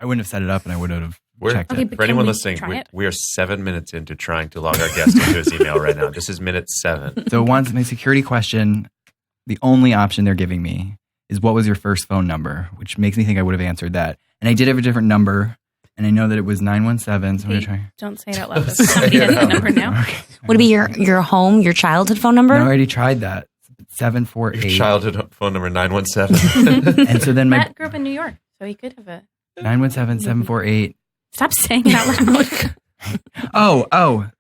I wouldn't have set it up, and I would have checked it. For anyone listening, we are 7 minutes into trying to log our guest into his email right now. This is minute 7. So once my security question, the only option they're giving me is what was your first phone number, which makes me think I would have answered that. And I did have a different number, and I know that it was 917. So I'm going to try. Don't say it out loud. Somebody has the number now. Okay. Would it be your home, your childhood phone number? No, I already tried that. 748. Your childhood phone number 917. And so then Matt grew up in New York, so he could have a 917-748. Stop saying it out loud.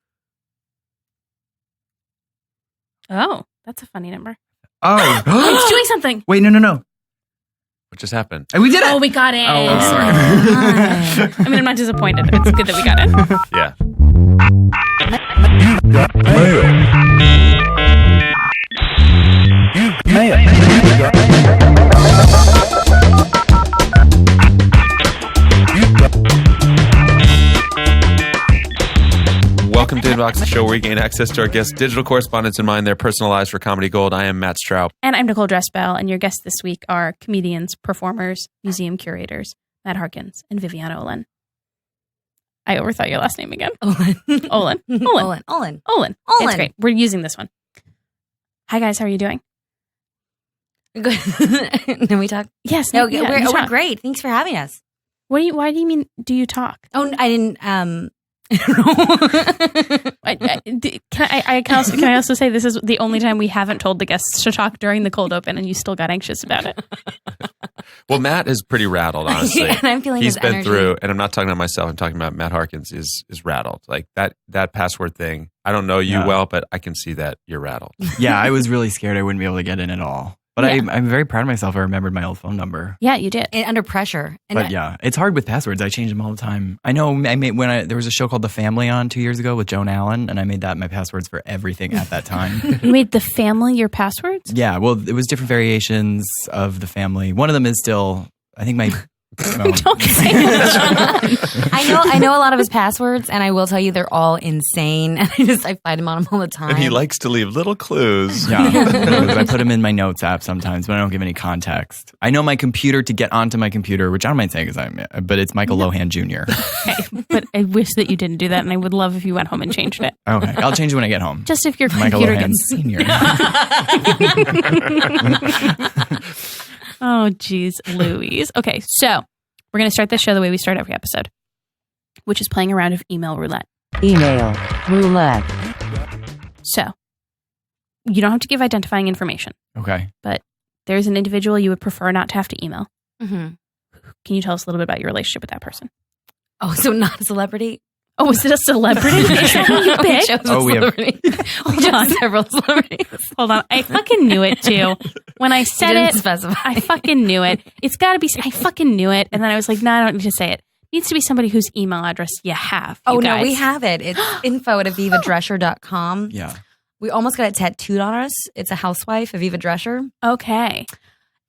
Oh, that's a funny number. Oh. It's doing something. Wait, no. What just happened? We did it. Oh, we got it. Oh, sorry. I mean, I'm not disappointed. It's good that we got it. Yeah. Welcome to Inbox, the show where we gain access to our guests' digital correspondence and mine their personal lives for comedy gold. I am Matt Straub. And I'm Nicole Dressbell, and your guests this week are comedians, performers, museum curators, Matt Harkins and Viviana Olen. I overthought your last name again. Olen. It's great. We're using this one. Hi, guys. How are you doing? Good. Can we talk? Yes. No, we're great. Thanks for having us. Why do you mean, do you talk? Oh, I didn't, Can I also say this is the only time we haven't told the guests to talk during the cold open, and you still got anxious about it. Well, Matt is pretty rattled, honestly. And I'm feeling He's his been energy. through, and I'm not talking about myself. I'm talking about Matt Harkins is rattled. Like that password thing. I don't know you well, but I can see that you're rattled. Yeah, I was really scared I wouldn't be able to get in at all. But I'm very proud of myself. I remembered my old phone number. Yeah, you did. And under pressure. But yeah, it's hard with passwords. I change them all the time. I know I made there was a show called The Family on 2 years ago with Joan Allen, and I made that my passwords for everything at that time. You made The Family your passwords? Yeah, well, it was different variations of The Family. One of them is still, I think my... Don't say it. I know a lot of his passwords, and I will tell you they're all insane. And I fight him on them all the time. And he likes to leave little clues. Yeah, I put them in my notes app sometimes, but I don't give any context. I know my computer to get onto my computer, which I don't mind saying but it's Michael Lohan Jr. Okay, but I wish that you didn't do that, and I would love if you went home and changed it. Okay, I'll change it when I get home. Just if your Michael computer Lohan Sr. Oh, geez, Louise. Okay, so we're going to start this show the way we start every episode, which is playing a round of email roulette. Email roulette. So you don't have to give identifying information. Okay. But there's an individual you would prefer not to have to email. Mm-hmm. Can you tell us a little bit about your relationship with that person? Oh, so not a celebrity? Oh, is it a celebrity? Is that who you picked? We chose several celebrities. Hold on. I fucking knew it too. When I said it, specify. I fucking knew it. It's got to be, I fucking knew it. And then I was like, no, I don't need to say it. It needs to be somebody whose email address you have. Oh, guys. no, we have it. It's info@avivadrescher.com. Yeah. We almost got it tattooed on us. It's a housewife, Aviva Drescher. Okay.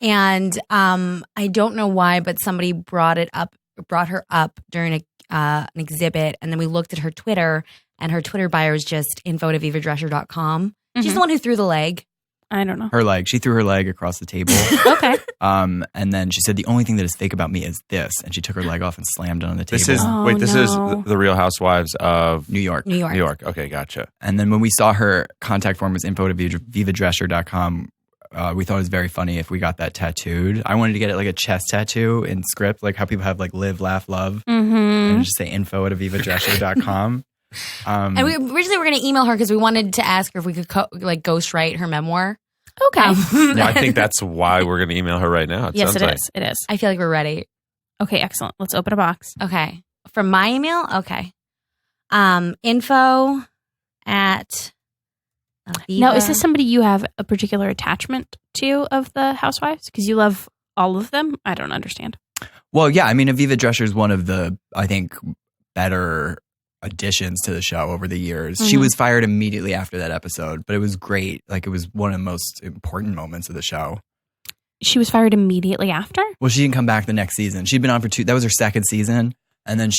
And I don't know why, but somebody brought her up during an exhibit, and then we looked at her Twitter, and her Twitter bio is just info@avivadrescher.com. Mm-hmm. She's the one who threw the leg. I don't know. Her leg. She threw her leg across the table. Okay. And then she said, the only thing that is fake about me is this. And she took her leg off and slammed it on the table. This is the Real Housewives of New York. New York. Okay, gotcha. And then when we saw her contact form was info@vivadrescher.com, we thought it was very funny if we got that tattooed. I wanted to get it like a chest tattoo in script, like how people have like live, laugh, love. Mm-hmm. And just say info@avivadrescher.com. And we originally were going to email her because we wanted to ask her if we could ghostwrite her memoir. Okay. Well, I think that's why we're going to email her right now. Yes, it is. It is. I feel like we're ready. Okay, excellent. Let's open a box. Okay. From my email? Okay. Info at Aviva. Now, is this somebody you have a particular attachment to of the Housewives? Because you love all of them? I don't understand. Well, yeah. I mean, Aviva Drescher is one of the, I think, better additions to the show over the years. Mm-hmm. She was fired immediately after that episode, but it was great. Like, it was one of the most important moments of the show. She was fired immediately after? Well, she didn't come back the next season. She'd been on for that was her second season. And then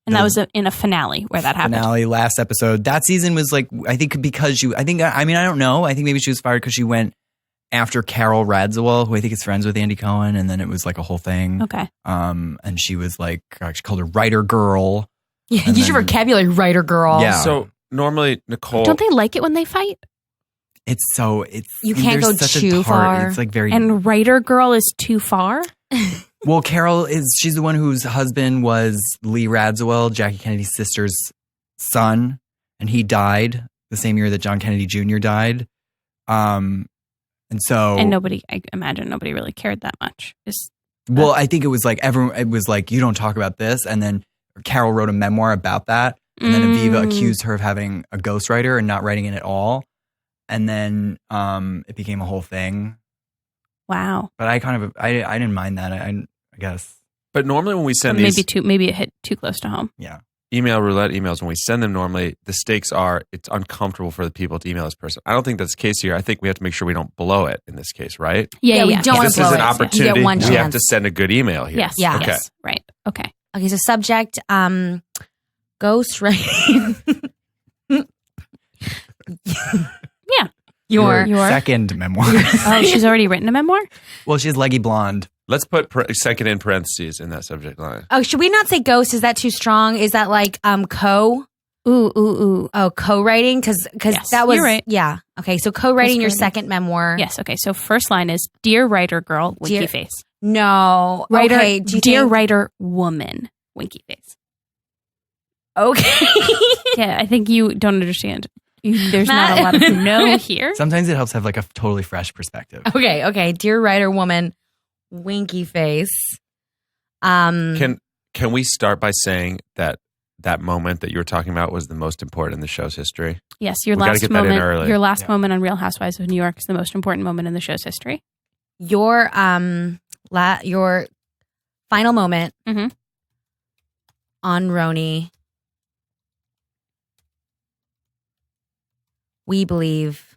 that was in a finale where that happened. Finale, last episode. That season was like, I think because I don't know. I think maybe she was fired because she went after Carol Radziwill, who I think is friends with Andy Cohen, and then it was like a whole thing. Okay. And she was like, she called her writer girl. Yeah, use your vocabulary, writer girl. Yeah. So normally, Nicole. Don't they like it when they fight? You can't go too far. It's like very. And writer girl is too far? Well, she's the one whose husband was Lee Radziwill, Jackie Kennedy's sister's son, and he died the same year that John Kennedy Jr. died. And I imagine nobody really cared that much. I think it was like it was like, you don't talk about this. And then Carol wrote a memoir about that. And then Aviva accused her of having a ghostwriter and not writing it at all. And then it became a whole thing. Wow. But I didn't mind that. I guess. But normally when we send maybe it hit too close to home. Yeah. Email roulette emails, when we send them normally, the stakes are it's uncomfortable for the people to email this person. I don't think that's the case here. I think we have to make sure we don't blow it in this case, right? Yeah, we don't want This to blow is an it. opportunity. You get one We chance. have to send a good email here. Yes. Yeah. Okay. Yes. Right. Okay. Okay, so subject, ghost writing. Yeah. Your second memoir. Oh, she's already written a memoir? Well, she's leggy blonde. Let's put second in parentheses in that subject line. Oh, should we not say ghost? Is that too strong? Is that like co? Ooh. Oh, co-writing? Because Yes, that was you're right. Yeah. Okay, so co-writing your Ghostwriting. second memoir. Yes. Okay. So first line is Dear Writer Girl, winky Dear- face. No. Writer, okay. Do you Dear think- Writer Woman, winky face. Okay. Yeah, I think you don't understand. There's Matt- not a lot of no here. Sometimes it helps have like a totally fresh perspective. Okay. Dear writer woman, winky face. Can we start by saying that moment that you were talking about was the most important in the show's history? Yes, your We gotta last get that in moment. early. Your last Yeah. moment on Real Housewives of New York is the most important moment in the show's history. Your your final moment Mhm. on Roni, we believe,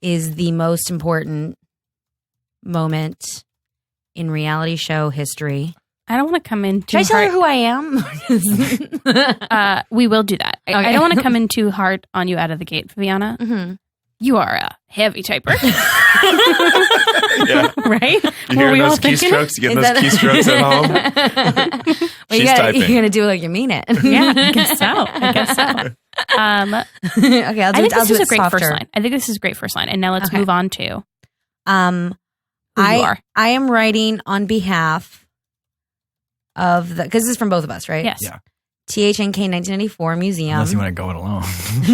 is the most important moment in reality show history. I don't want to come in too Should I tell her hard. who I am? We will do that. I Okay. don't want to come in too hard on you out of the gate, Viviana. Mhm. You are a heavy typer, Yeah. right? You hearing those keystrokes? You getting those keystrokes at home? Well, She's typing. you're gonna do it like you mean it. Yeah, I guess so. Okay, I'll do I think I'll this do is it a great softer. first line. I think this is a great first line. And now let's Okay. move on to who you I are. am writing on behalf of the, because this is from both of us, right? Yes. Yeah. THNK 1994 Museum. Unless you want to go it alone.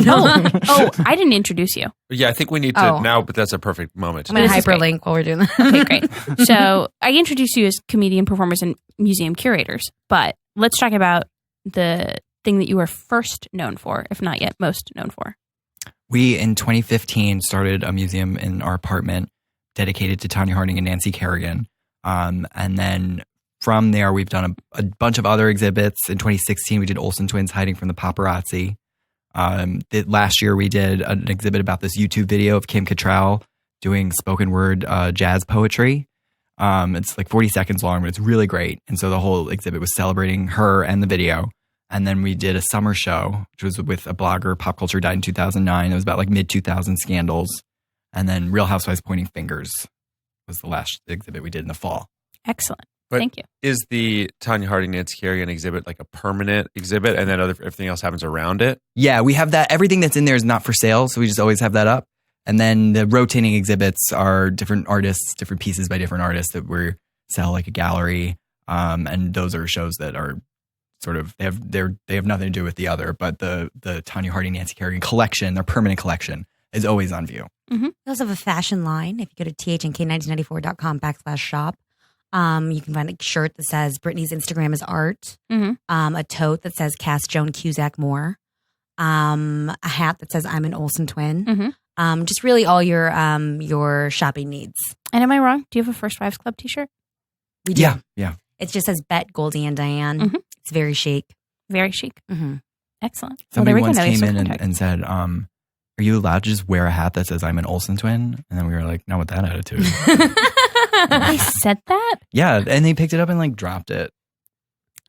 No. Oh, I didn't introduce you. Yeah, I think we need to Oh. now, but that's a perfect moment. I'm going to This is great. hyperlink while we're doing that. Okay, great. So I introduced you as comedian, performers, and museum curators. But let's talk about the thing that you were first known for, if not yet most known for. We, in 2015, started a museum in our apartment dedicated to Tonya Harding and Nancy Kerrigan. And then from there, we've done a bunch of other exhibits. In 2016, we did Olsen Twins Hiding from the Paparazzi. Last year, we did an exhibit about this YouTube video of Kim Cattrall doing spoken word jazz poetry. It's like 40 seconds long, but it's really great. And so the whole exhibit was celebrating her and the video. And then we did a summer show, which was with a blogger, Pop Culture Died in 2009. It was about like mid-2000 scandals. And then Real Housewives Pointing Fingers was the last exhibit we did in the fall. Excellent. But Thank you. is the Tonya Harding Nancy Kerrigan exhibit like a permanent exhibit, and then everything else happens around it? Yeah, we have that. Everything that's in there is not for sale, so we just always have that up. And then the rotating exhibits are different artists, different pieces by different artists that we sell like a gallery. And those are shows that are sort of they have nothing to do with the other. But the Tonya Harding Nancy Kerrigan collection, their permanent collection, is always on view. We also have a fashion line. If you go to thnk1994.com/shop, you can find a shirt that says Brittany's Instagram is art, a tote that says Cast Joan Cusack Moore, a hat that says I'm an Olsen twin. Just really all your shopping needs. And am I wrong? Do you have a First Wives Club t-shirt? We do. Yeah. It just says Bet, Goldie, and Diane. Mhm. It's very chic. Very chic. Mm-hmm. Excellent. Somebody well, once there we go. came in Contact. and said, are you allowed to just wear a hat that says I'm an Olsen twin? And then we were like, not with that attitude. They said that? Yeah, and they picked it up and like dropped it.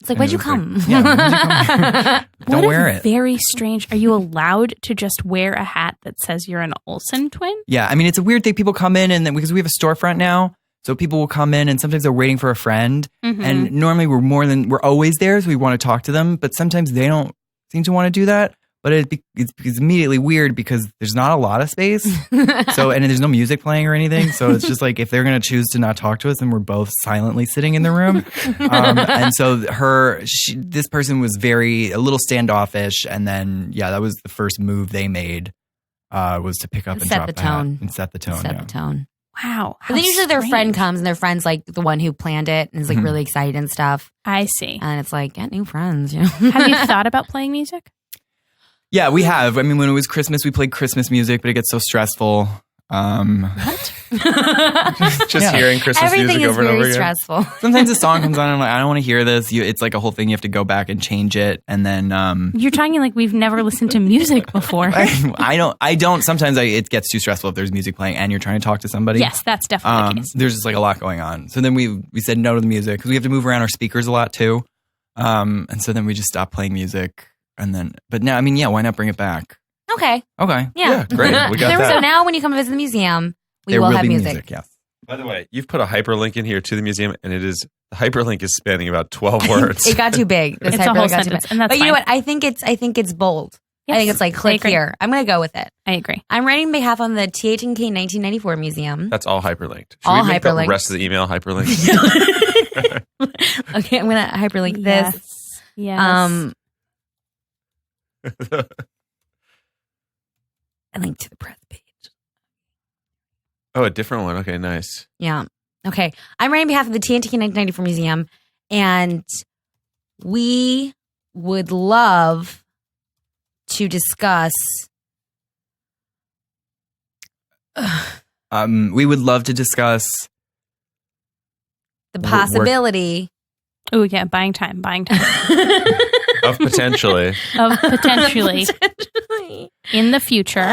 It's like, why'd you come? Yeah, why'd you come? Don't What wear a it. very strange. Are you allowed to just wear a hat that says you're an Olsen twin? Yeah, I mean, it's a weird thing. People come in and then because we have a storefront now, so people will come in and sometimes they're waiting for a friend. Mm-hmm. And normally we're always there, so we want to talk to them. But sometimes they don't seem to want to do that. But it's immediately weird because there's not a lot of space. So and there's no music playing or anything. So it's just like if they're going to choose to not talk to us, then we're both silently sitting in the room. And so this person was a little standoffish. And then that was the first move they made was to pick up and drop the tone and set the tone. Set the tone. Wow. But then usually their friend comes and their friend's like the one who planned it and is like really excited and stuff. I see. And it's like, get new friends. Have you thought about playing music? Yeah, we have. I mean, when it was Christmas, we played Christmas music, but it gets so stressful. What? Just hearing Christmas Everything music is over and over very again. stressful. Sometimes a song comes on and I'm like, I don't want to hear this. It's like a whole thing. You have to go back and change it. And then You're talking like we've never listened to music before. I don't. Sometimes it gets too stressful if there's music playing and you're trying to talk to somebody. Yes, that's definitely the case. There's just like a lot going on. So then we said no to the music because we have to move around our speakers a lot too. And so then we just stopped playing music. And then, but now, I mean, why not bring it back? Okay. Okay. Yeah. Great. We got that. So now when you come visit the museum, There will have be music. Yes. By the way, you've put a hyperlink in here to the museum, and the hyperlink is spanning about 12 words. It got too big. This It's a hyperlink whole got too sentence, big. and that's But you know fine. what? I think it's bold. Yes, I think it's like I click agree. here. I'm going to go with it. I agree. I'm writing on behalf of the THNK 1994 Museum. That's all hyperlinked. Should All we make the hyperlinked. rest of the email hyperlinked? Okay, I'm going to hyperlink this. Yes. A link to the press page. Oh, a different one. Okay, nice. Yeah. Okay. I'm writing on behalf of the TNT 1994 Museum, and we would love to discuss. We would love to discuss. The possibility Oh, yeah. Buying time. Of potentially. Of potentially in the future.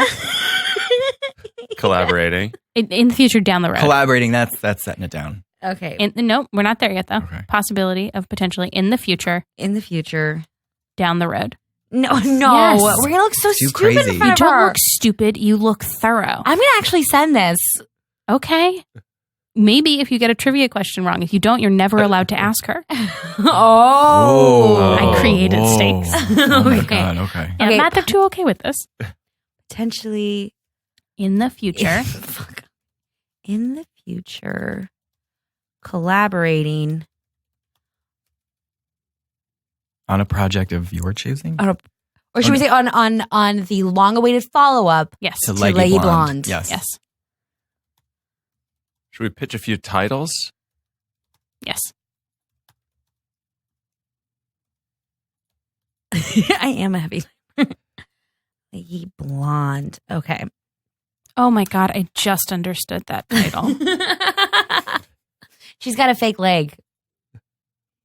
Collaborating. In the future down the road. Collaborating, that's setting it down. Okay. No, we're not there yet, though. Okay. Possibility of potentially in the future In the future. down the road. No. Yes. We're going to look so Too stupid crazy. in front You of don't her. look stupid. You look thorough. I'm going to actually send this. Okay. Maybe if you get a trivia question wrong. If you don't, you're never allowed to ask her. Oh. I created stakes. Oh my Okay. God. Okay. And Okay. I'm not too okay with this. Potentially. In the future. Fuck. In the future. Collaborating. On a project of your choosing? Or should we say on the long-awaited follow-up Yes. To Leggy Leggy Blonde. Yes. Yes. Should we pitch a few titles? Yes. I am a heavy Leggy Blonde. Okay. Oh my God. I just understood that title. She's got a fake leg.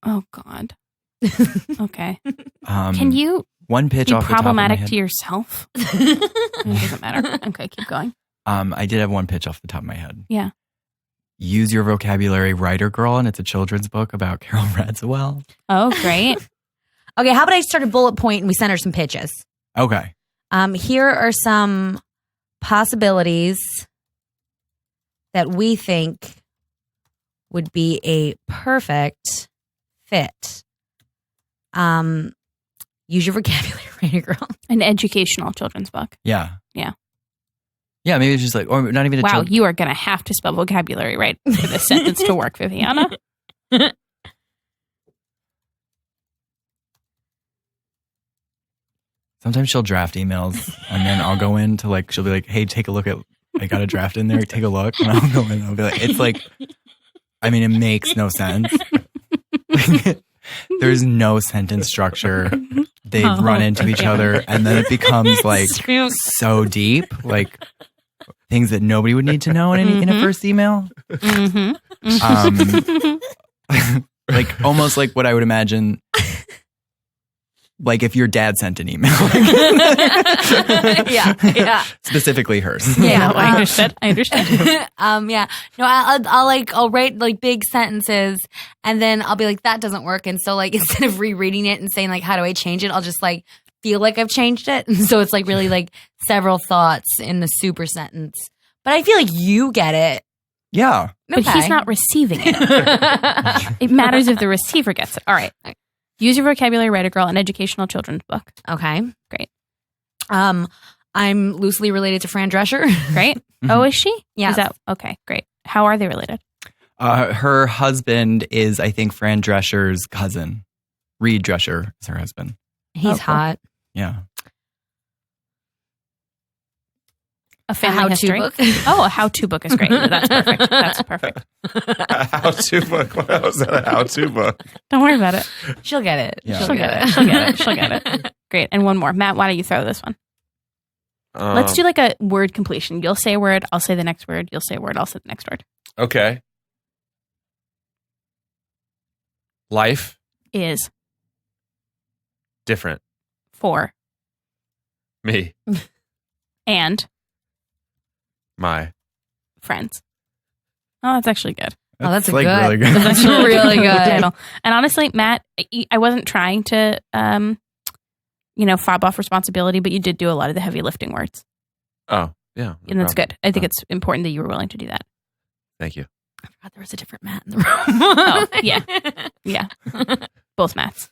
Oh God. Okay. Can you one pitch be off the top of my problematic head? to yourself? It doesn't matter. Okay, keep going. I did have one pitch off the top of my head. Yeah. Use Your Vocabulary, Writer Girl, and it's a children's book about Carol Radziwill. Oh, great. Okay, how about I start a bullet point and we send her some pitches? Okay. Here are some possibilities that we think would be a perfect fit. Use Your Vocabulary, Writer Girl. An educational children's book. Yeah. Yeah. Yeah, maybe it's just like, or not even a Wow, child. you are going to have to spell vocabulary right for this sentence to work, Viviana. Sometimes she'll draft emails and then I'll go in to she'll be like, hey, take a look at, I got a draft in there, take a look. And I'll go in and I'll be like, it's like, I mean, it makes no sense. There's no sentence structure. They run into each other and then it becomes so deep, things that nobody would need to know in a first email. Mm-hmm. Almost like what I would imagine like if your dad sent an email. yeah. Specifically hers. Yeah, I understood. Yeah. No, I'll write like big sentences and then I'll be like, that doesn't work. And so like, instead of rereading it and saying like, how do I change it? I'll just like feel like I've changed it. And so it's like really like several thoughts in the super sentence. But I feel like you get it. Yeah. But he's not receiving it. It matters if the receiver gets it. All right. Use your vocabulary, write a girl, an educational children's book. Okay. Great. I'm loosely related to Fran Drescher. Great. Oh, is she? Yeah. Is that okay? Great. How are they related? Her husband is, I think, Fran Drescher's cousin. Reed Drescher is her husband. He's cool. hot. Yeah. A family how-to history book. Oh, a how-to book is great. That's perfect. That's perfect. A how-to book. How is that a how-to book? Don't worry about it. She'll get it. Yeah. She'll get it. She'll get it. She'll get it. Great. And one more. Matt, why don't you throw this one? Let's do like a word completion. You'll say a word. I'll say the next word. You'll say a word. I'll say the next word. Okay. Life Is different. for Me. and My. friends. Oh, that's actually good. Oh, that's like good. really good. That's really good. Title. And honestly, Matt, I wasn't trying to, fob off responsibility, but you did do a lot of the heavy lifting words. Oh, yeah. And that's good. I think it's important that you were willing to do that. Thank you. I forgot there was a different Matt in the room. Oh, yeah. Yeah. Both Matts.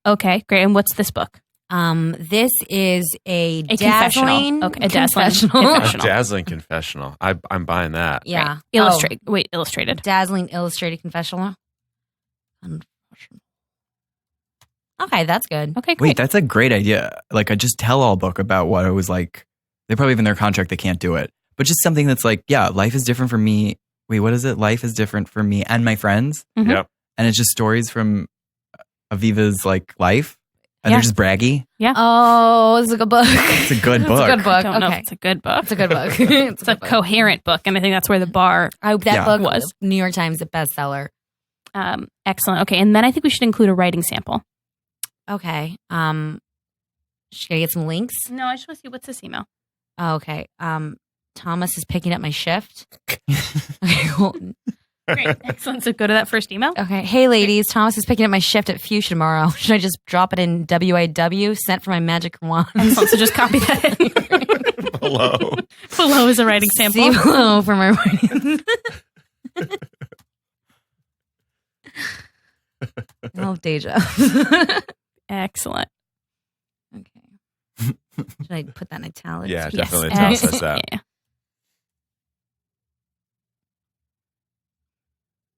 Okay, great. And what's this book? This is a confessional. dazzling Okay, a dazzling confessional. A confessional. dazzling confessional. I'm buying that. Yeah. Illustrated. Dazzling illustrated confessional. Okay, that's good. Okay, great. Wait, that's a great idea. Like a just tell-all book about what it was like. They probably have in their contract they can't do it. But just something that's like, yeah, life is different for me. Wait, what is it? Life is different for me and my friends. Mhm. Yep. And it's just stories from Aviva's like life. And Yeah. they're just braggy. Oh, it's a good book. It's a good It's book. a good book. I don't know if Okay. it's a good book. It's a good book. It's a coherent book, and I think that's where the bar. That Yeah. book Was. was New York Times bestseller. Excellent. Okay, and then I think we should include a writing sample. Okay. Should I get some links? No, I just want to see what's this email. Oh, okay. Thomas is picking up my shift. Okay, cool. Great, excellent. So go to that first email. Okay. Hey, ladies. Thomas is picking up my shift at Fuchsia tomorrow. Should I just drop it in WIW? Sent for my magic wand. Excellent. So just copy that in. Hello. Below is a writing sample. See below for my writing. Oh, Deja. Excellent. Okay. Should I put that in italics? Yeah, Yes. definitely tell us Excellent. that. Yeah.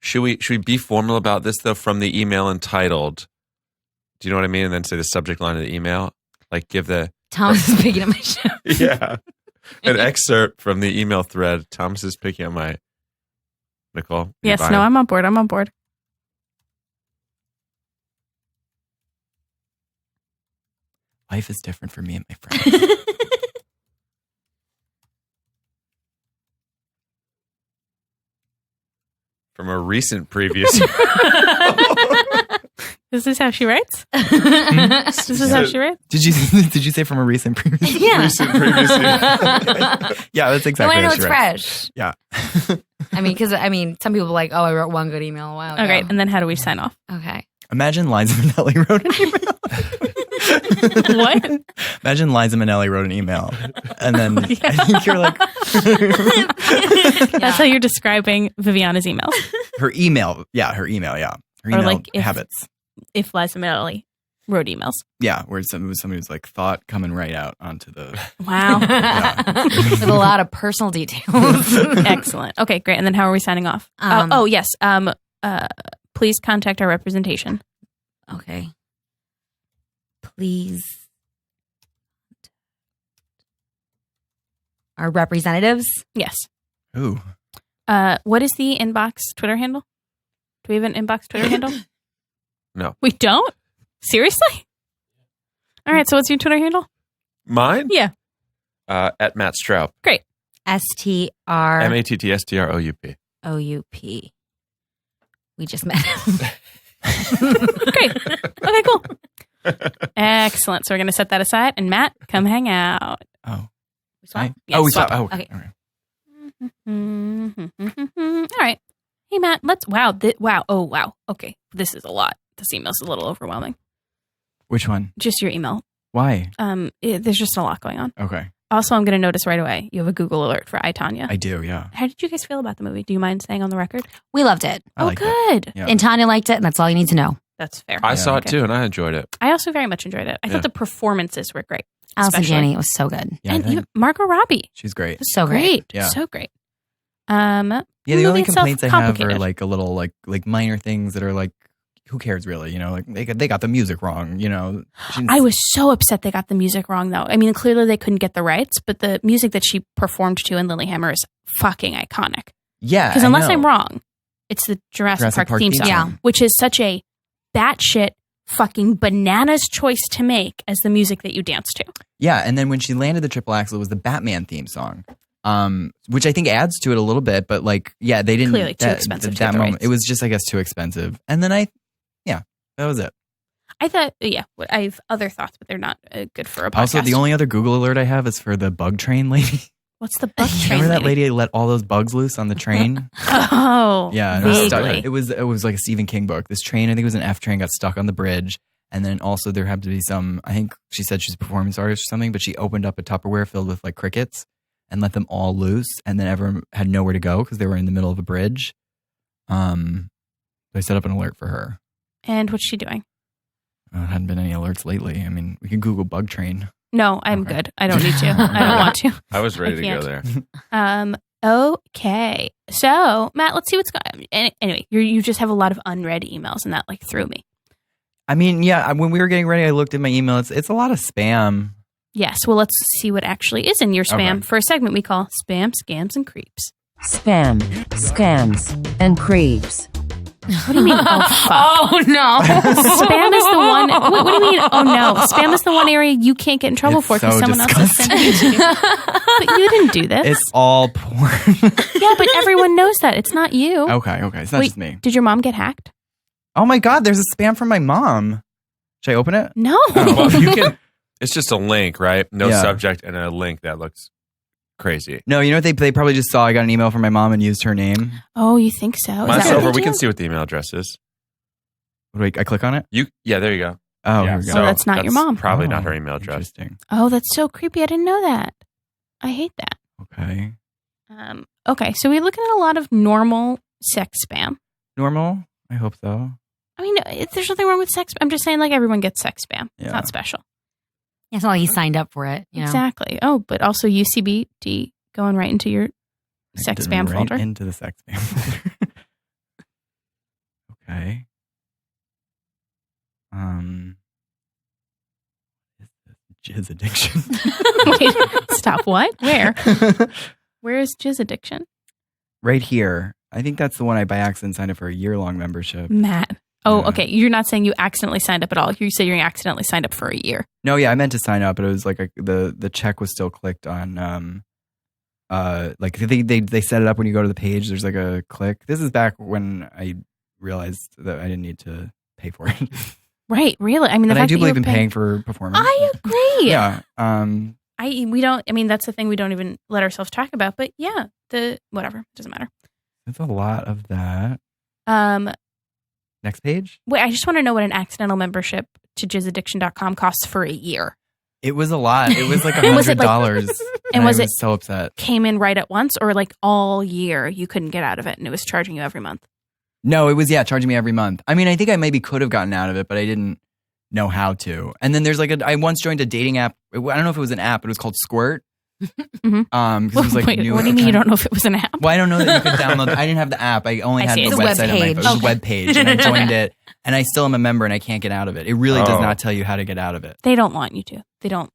Should we be formal about this though? From the email entitled, do you know what I mean? And then say the subject line of the email, like give the Thomas is picking up my shift. yeah an excerpt from the email thread. Thomas is picking up my Nicole. you Yes. buy No, it? I'm on board. I'm on board. Life is different for me and my friends. From a recent previous. This is how she writes. Hmm? This is how she writes. Did you say from a recent previous? Yeah. Recent previous. Yeah, that's I exactly want to know how it's she writes. fresh. Yeah. Some people are like, oh, I wrote one good email a while ago. Okay, and then how do we sign off? Okay. Imagine Liza Minnelli wrote an email. What? Imagine Liza Minnelli wrote an email. And then Yeah. I think you're like, That's how you're describing Viviana's emails. her email. Yeah, her email. Yeah. Her Or email like if- habits. If Liza Minnelli wrote emails. Yeah, where somebody who's like thought coming right out onto the. Wow. Yeah. With a lot of personal details. Excellent. Okay, great. And then how are we signing off? Yes. Please contact our representation. Okay. Please. Our representatives? Yes. Ooh. What is the inbox Twitter handle? Do we have an inbox Twitter handle? No. We don't? Seriously? All right. So what's your Twitter handle? Mine? Yeah. At Matt Straub. STROUP. MATTSTROUP. We just met him. Great. Okay, cool. Excellent. So we're going to set that aside. And Matt, come hang out. Oh. We swap? Hi. Yeah, We swap. swap. Oh, Okay. all right. All right. Hey, Matt, wow. Oh, wow. Okay. This is a lot. This email's a little overwhelming. Which one? Just your email. Why? There's just a lot going on. Okay. Also, I'm going to notice right away, you have a Google alert for Tonya. I do, yeah. How did you guys feel about the movie? Do you mind saying on the record? We loved it. I liked it. Good. Yeah. And Tonya liked it, and that's all you need to know. That's fair. I saw it Okay. too, and I enjoyed it. I also very much enjoyed it. I Yeah. thought the performances were great. Allison Especially- Janney, it was so good. Yeah, And even Margot Robbie. she's great. So great. Yeah. So great. Yeah, the movie only itself, complaints I have are complicated. like a little like minor things that are like, who cares really? You know, like they got the music wrong. You know, I was so upset they got the music wrong, though. I mean, clearly they couldn't get the rights, but the music that she performed to in Lilyhammer is fucking iconic. yeah. Because I unless know. I'm wrong, it's the Jurassic Park theme song, Yeah. which is such a batshit fucking bananas choice to make as the music that you dance to. Yeah, and then when she landed the triple axel, it was the Batman theme song, which I think adds to it a little bit. But like, yeah, they didn't Clearly too expensive to get the rights. It was just, I guess, too expensive. And then that was it. I thought, I have other thoughts, but they're not good for a podcast. Also, the only other Google alert I have is for the bug train lady. What's the bug train? Remember that lady let all those bugs loose on the train? Oh, Yeah, and it was stuck. vaguely. It was like a Stephen King book. This train, I think it was an F train, got stuck on the bridge. And then also there happened to be some, I think she said she's a performance artist or something, but she opened up a Tupperware filled with like crickets and let them all loose. And then everyone had nowhere to go because they were in the middle of a bridge. So I set up an alert for her. And what's she doing? There hadn't been any alerts lately. I mean, we could Google bug train. No, I'm Okay. good. I don't need to. I don't want to. I was ready to can't. go there. Okay. So, Matt, let's see what's going on. Anyway, you just have a lot of unread emails, and that like threw me. I mean, yeah, when we were getting ready, I looked at my email. It's a lot of spam. Yes. Well, let's see what actually is in your spam Okay. for a segment we call Spam, Scams, and Creeps. Spam, scams, and creeps. What do you mean? Oh, fuck. Oh, no. Spam is the one. What do you mean? Oh, no. Spam is the one area you can't get in trouble It's for because so someone else has sent it to you. But you didn't do this. It's all porn. Yeah, but everyone knows that. It's not you. Okay. It's not Wait, just me. Did your mom get hacked? Oh my God, there's a spam from my mom. Should I open it? No. Well, you can. It's just a link, right? No Yeah. subject and a link that looks crazy. No, you know what? They probably just saw I got an email from my mom and used her name. Oh, you think so? Is Mine's that what over. they We can do? see what the email address is. Wait, I click on it? Yeah, there you go. Oh, Yeah, here we go. so that's not your mom. Probably Oh, not her email address. Interesting. Oh, that's so creepy. I didn't know that. I hate that. Okay. Okay, so we're looking at a lot of normal sex spam. Normal? I hope so. I mean, there's nothing wrong with sex. I'm just saying, like, everyone gets sex spam. It's Yeah. not special. That's all he signed up for it. You know? Exactly. Oh, but also UCBD going right into your sex spam Right folder. into the sex spam folder. Okay. Is this jizz addiction? Wait, stop. What? Where? Where is jizz addiction? Right here. I think that's the one I by accident signed up for a year-long membership. Matt. Oh, Yeah. okay. You're not saying you accidentally signed up at all. You say you accidentally signed up for a year. No, yeah, I meant to sign up, but it was like the check was still clicked on. Like they set it up when you go to the page. There's like a click. This is back when I realized that I didn't need to pay for it. Right. Really? I mean, the But I fact do that believe you're in paying for performance. I agree. Yeah. We don't. I mean, that's the thing we don't even let ourselves talk about. But yeah, whatever doesn't matter. It's a lot of that. Next page. Wait, I just want to know what an accidental membership to jizzaddiction.com costs for a year. It was a lot. It was like Was it $100. and I was was it- so upset. Came in right at once, or like all year you couldn't get out of it, and it was charging you every month. No, it was charging me every month. I mean, I think I maybe could have gotten out of it, but I didn't know how to. And then there's like I once joined a dating app. I don't know if it was an app, but it was called Squirt. Mhm. 'Cause it was like Wait, new what do at you the mean you time. don't know if it was an app? Well, I don't know that you could download. I didn't have the app. I only I had see. the It's a website on my phone. It was a Okay. web page, and I joined it, and I still am a member, and I can't get out of it. It really does not tell you how to get out of it. They don't want you to. They don't.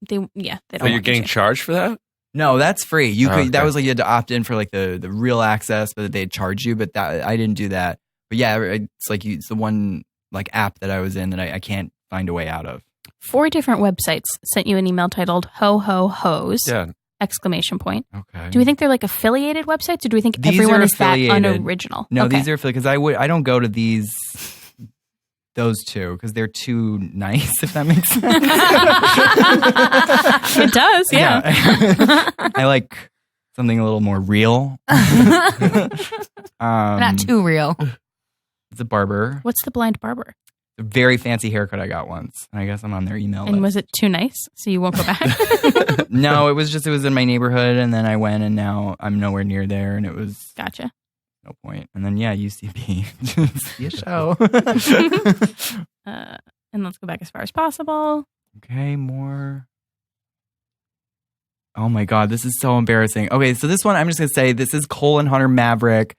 They don't. But you're want you getting to. charged for that? No, that's free. You could. That Okay. was like you had to opt in for like the real access, but they'd charge you. But that I didn't do that. But yeah, it's like it's the one like app that I was in that I can't find a way out of. 4 different websites sent you an email titled "Ho Ho Hos!" Yeah. Exclamation point. Okay. Do we think they're like affiliated websites, or do we think These everyone are is that affiliated. unoriginal? No, Okay. these are because I don't go to these those two because they're too nice, if that makes sense. It does, yeah. I like something a little more real. Not too real. It's a barber. What's the blind barber? A very fancy haircut I got once. I guess I'm on their email And list. was it too nice, so you won't go back? No, it was in my neighborhood, and then I went, and now I'm nowhere near there, and it was Gotcha. no point. And then UCB, see a show. And let's go back as far as possible. Okay, more. Oh my God, this is so embarrassing. Okay, so this one I'm just gonna say this is Cole and Hunter Maverick.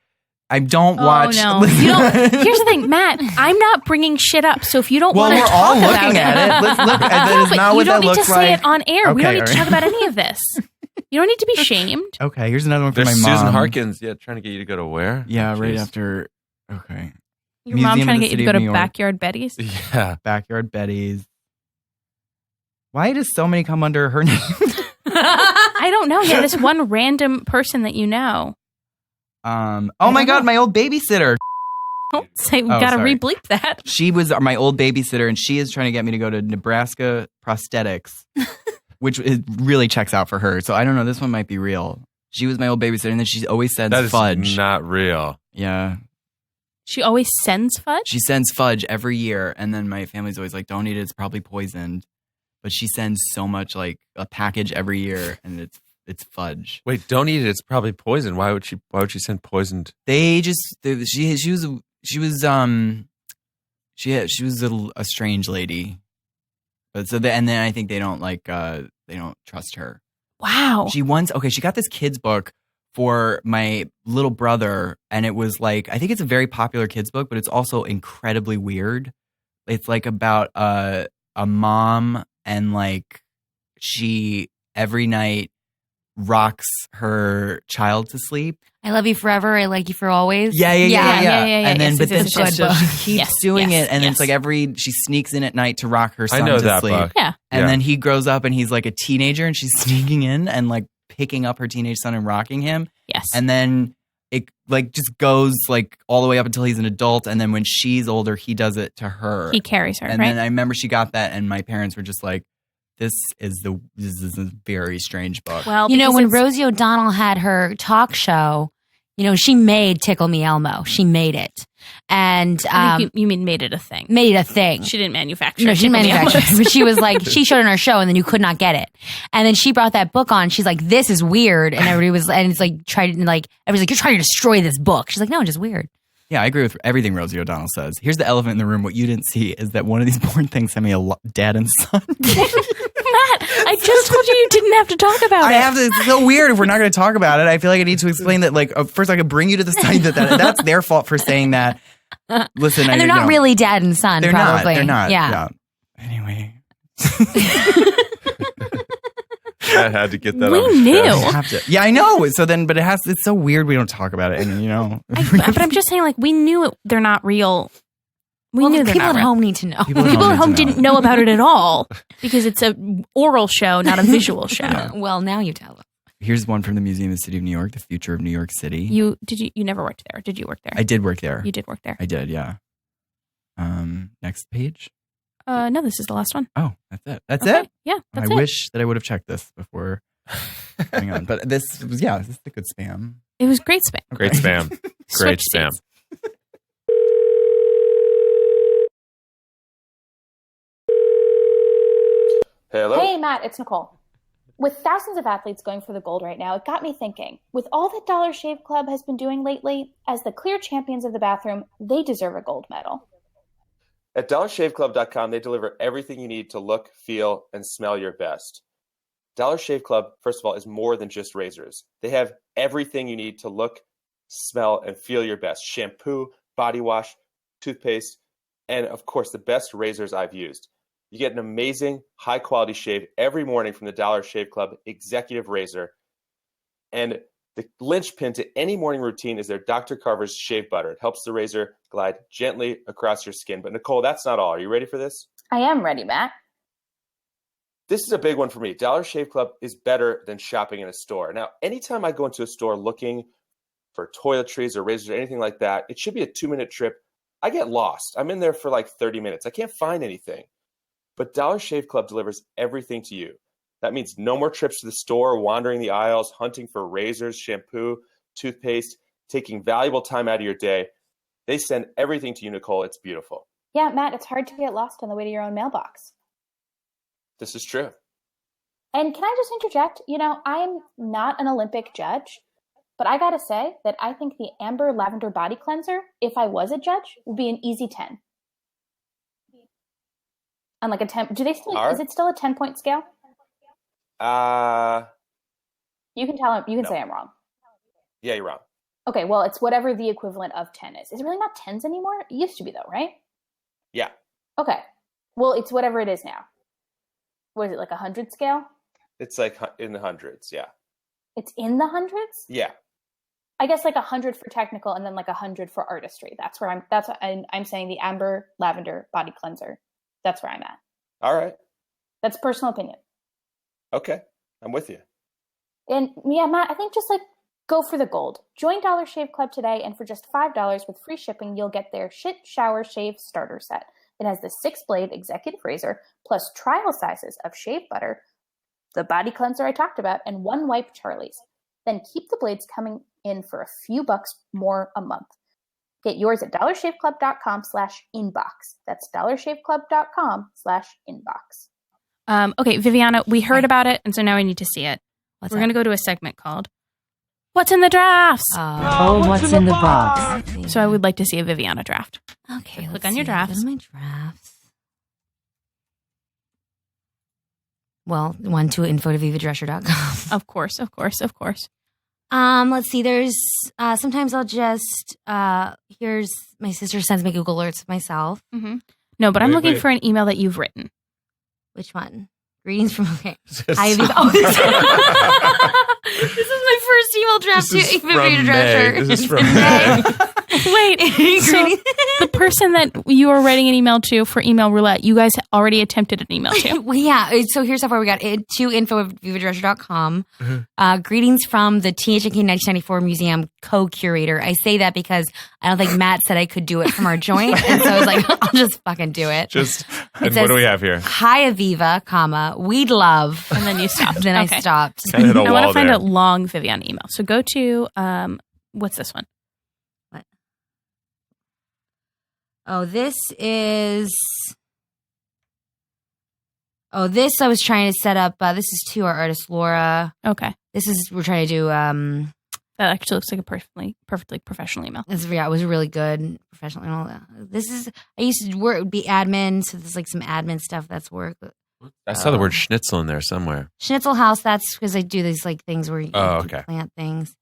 I don't watch. Oh, no. You don't, here's the thing, Matt. I'm not bringing shit up, so if you don't want to we're talk all about looking it, at it. Let's look. That is but not you what don't that need to looks say like. it on air. We don't Okay, need to all talk about any of this. You don't need to be shamed. Okay, here's another one for There's my mom. Susan Harkins, trying to get you to go to where? Yeah, Oh, right jeez. after. Okay, Your Museum mom of trying the to get you City to go of to New York. Backyard Betty's. Yeah. Backyard Betty's. Why does so many come under her name? I don't know. Yeah, this one random person that you know. Oh my God, my old babysitter. Don't say we Oh, gotta sorry. re-bleep that. She was my old babysitter, and she is trying to get me to go to Nebraska Prosthetics, which really checks out for her. So I don't know. This one might be real. She was my old babysitter, and then she always sends That is fudge. not real. Yeah, She always sends fudge. she sends fudge every year, and then my family's always like, "Don't eat it; it's probably poisoned." But she sends so much, like a package every year, and it's fudge. Wait, don't eat it. It's probably poison. Why would she send poisoned? She was a strange lady, but and then I think they don't trust her. Wow. She got this kid's book for my little brother, and it was like, I think it's a very popular kid's book, but it's also incredibly weird. It's like about a mom, and like she every night rocks her child to sleep. I love you forever. I like you for always. Yeah. And then, Yes, but then it's a good so book. she keeps doing yes, it, and then yes. it's like she sneaks in at night to rock her son I know to that sleep. book. Yeah. And Yeah. then he grows up, and he's like a teenager, and she's sneaking in and like picking up her teenage son and rocking him. Yes. And then it like just goes like all the way up until he's an adult, and then when she's older, he does it to her. He carries her, and right? then I remember she got that, and my parents were just like, This is a very strange book. well, You know, because when it's- Rosie O'Donnell had her talk show, she made Tickle Me Elmo. She made it. And I think you mean made it a thing. made it a thing. She didn't manufacture. No, she Tickle Me manufactured Elmos. it. But she was like, she showed it on her show and then you could not get it. And then she brought that book on. She's like, this is weird. And everybody was, and it's like, everybody's like, you're trying to destroy this book. She's like, no, it's just weird. Yeah, I agree with everything Rosie O'Donnell says. Here's the elephant in the room. What you didn't see is that one of these porn things sent me a dad and son. Matt, I just told you didn't have to talk about it. It's so weird if we're not going to talk about it. I feel like I need to explain that. Like, first, I could bring you to the site that's their fault for saying that. Listen, And they're not really dad and son, They're probably. not. They're not. Yeah. Anyway. I had to get that We on the knew. chest. I have to. Yeah, I know. So then, but it's so weird we don't talk about it. And, But I'm just saying, like, we knew it, they're not real. We Well, knew the they're people not at real. home need to know. People People at home need to didn't know about it at all because it's a oral show, not a visual show. Yeah. Well, now you tell them. Here's one from the Museum of the City of New York, the future of New York City. You never worked there? Did you work there? I did work there. You did work there. I did, yeah. Next page. No, this is the last one. Oh, that's it. That's Okay. it? Yeah, that's I it. wish that I would have checked this before going on. But this is a good spam. It was great spam. Great spam. Great Switch spam. seats. Hello. Hey, Matt, it's Nicole. With thousands of athletes going for the gold right now, it got me thinking. With all that Dollar Shave Club has been doing lately, as the clear champions of the bathroom, they deserve a gold medal. At dollarshaveclub.com, they deliver everything you need to look, feel, and smell your best. Dollar Shave Club, first of all, is more than just razors. They have everything you need to look, smell, and feel your best. Shampoo, body wash, toothpaste, and of course, the best razors I've used. You get an amazing, high-quality shave every morning from the Dollar Shave Club Executive Razor. And the linchpin to any morning routine is their Dr. Carver's Shave Butter. It helps the razor glide gently across your skin. But Nicole, that's not all. Are you ready for this? I am ready, Matt. This is a big one for me. Dollar Shave Club is better than shopping in a store. Now, anytime I go into a store looking for toiletries or razors or anything like that, it should be a 2-minute trip I get lost. I'm in there for like 30 minutes. I can't find anything. But Dollar Shave Club delivers everything to you. That means no more trips to the store, wandering the aisles, hunting for razors, shampoo, toothpaste, taking valuable time out of your day. They send everything to you, Nicole. It's beautiful. Yeah, Matt, it's hard to get lost on the way to your own mailbox. This is true. And can I just interject? I'm not an Olympic judge, but I gotta say that I think the Amber Lavender Body Cleanser, if I was a judge, would be an easy 10. On like a 10, is it still a 10-point scale? You can tell him. You can say I'm wrong. Yeah, you're wrong. Okay, well, it's whatever the equivalent of 10 is. Is it really not 10s anymore? It used to be, though, right? Yeah. Okay. Well, it's whatever it is now. What is it, like a 100 scale? It's like in the hundreds, yeah. It's in the hundreds? Yeah. I guess like 100 for technical and then like 100 for artistry. That's what I'm saying. The Amber Lavender Body Cleanser. That's where I'm at. All right. That's personal opinion. Okay. I'm with you. And yeah, Matt, I think just like go for the gold. Join Dollar Shave Club today, and for just $5 with free shipping, you'll get their Shit Shower Shave Starter Set. It has the 6-blade executive razor, plus trial sizes of shave butter, the body cleanser I talked about, and 1 wipe Charlie's. Then keep the blades coming in for a few bucks more a month. Get yours at dollarshaveclub.com/inbox. That's dollarshaveclub.com/inbox. Okay, Viviana, we heard about it, and so now I need to see it. We're going to go to a segment called What's in the Drafts? What's in the box? So I would like to see a Viviana draft. Okay, click on your drafts. Go to my drafts. Well, to info@vivadresser.com. Of course. Let's see. There's sometimes I'll just here's my sister sends me Google alerts myself. Mm-hmm. No, but I'm looking for an email that you've written. Which one? Greetings from Hi, Aviva. Oh, this is my first email draft to Viviana Dresser. This is from May. Wait, so the person that you were writing an email to for email roulette, you guys already attempted an email to. Well, yeah. So here's how far we got it to info@vivadresser.com. Greetings from the THNK 1994 Museum co-curator. I say that because I don't think Matt said I could do it from our joint. And so I was like, I'll just fucking do it. And what do we have here? Hi, Aviva, we'd love. And then you stopped. Then I stopped. I hit a I want to wall find there. a long Viviana email. So go to, what's this one? What? Oh, this is. Oh, this I was trying to set up. This is to our artist Laura. Okay. We're trying to do. That actually looks like a perfectly professional email. It was a really good professional email. I used to be admin, so there's like some admin stuff that's work. I saw the word schnitzel in there somewhere. Schnitzel House, that's because I do these like things where you plant things.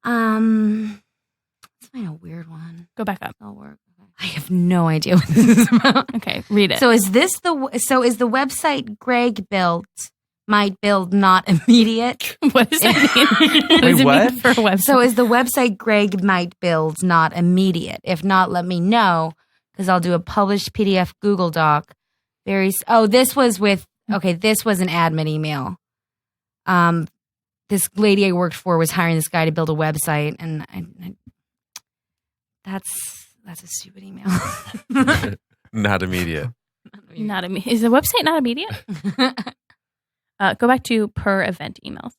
Let's find a weird one. Go back up. That'll work. I have no idea what this is about. Okay, read it. So is the website Greg built might build not immediate? What does that mean? What does it mean for a website? So is the website Greg might build not immediate? If not, let me know because I'll do a published PDF Google Doc. This was an admin email. This lady I worked for was hiring this guy to build a website, and that's a stupid email. Not immediate. Not immediate. Is the website not immediate? Go back to per event emails.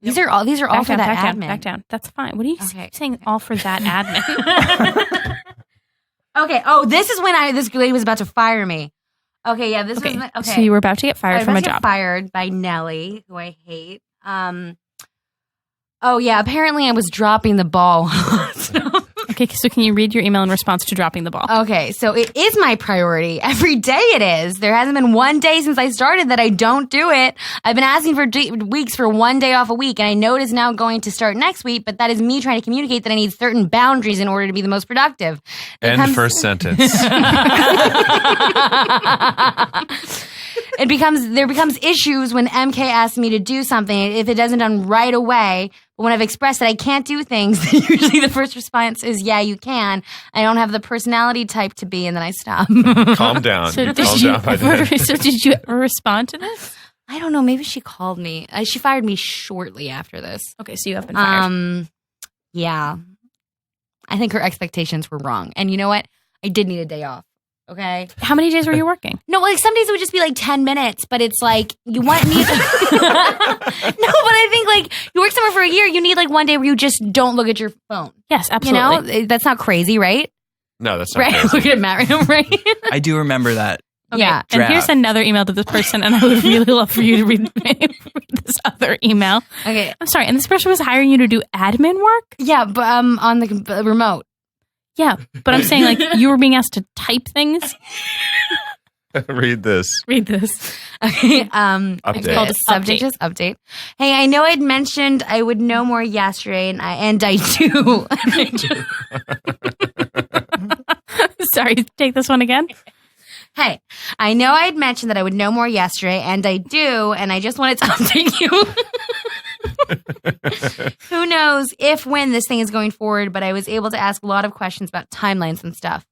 These are all for that admin. Back down. That's fine. What are you saying? All for that admin. Okay. Oh, this is when this lady was about to fire me. Okay. Yeah. This was okay. So you were about to get fired from a job. Fired by Nellie, who I hate. Oh yeah. Apparently, I was dropping the ball. Okay, so can you read your email in response to dropping the ball? Okay, so it is my priority. Every day it is. There hasn't been one day since I started that I don't do it. I've been asking for weeks for one day off a week, and I know it is now going to start next week, but that is me trying to communicate that I need certain boundaries in order to be the most productive. First sentence. There becomes issues when MK asks me to do something if it doesn't done right away. But when I've expressed that I can't do things, usually the first response is, yeah, you can. I don't have the personality type to be, and then I stop. Calm down. So did you ever respond to this? I don't know. Maybe she called me. She fired me shortly after this. Okay, so you have been fired. Yeah. I think her expectations were wrong. And you know what? I did need a day off. Okay. How many days were you working? No, like some days it would just be like 10 minutes, but it's like you want me. No, but I think like you work somewhere for a year, you need like one day where you just don't look at your phone. Yes, absolutely. You know, that's not crazy, right? No, that's not Right. crazy. Look at Matt, right? I do remember that. Okay, Yeah. and here's another email to this person, and I would really love for you to read this other email. Okay. I'm sorry, and this person was hiring you to do admin work? Yeah, but on the remote. Yeah, but I'm saying like you were being asked to type things. Read this. Read this. Okay. It's Update. called a subject Update. is update. Hey, I know I'd mentioned I would know more yesterday, and I do. Sorry, take this one again. Hey, I know I'd mentioned that I would know more yesterday, and I do, and I just wanted to update you. Who knows when this thing is going forward, but I was able to ask a lot of questions about timelines and stuff.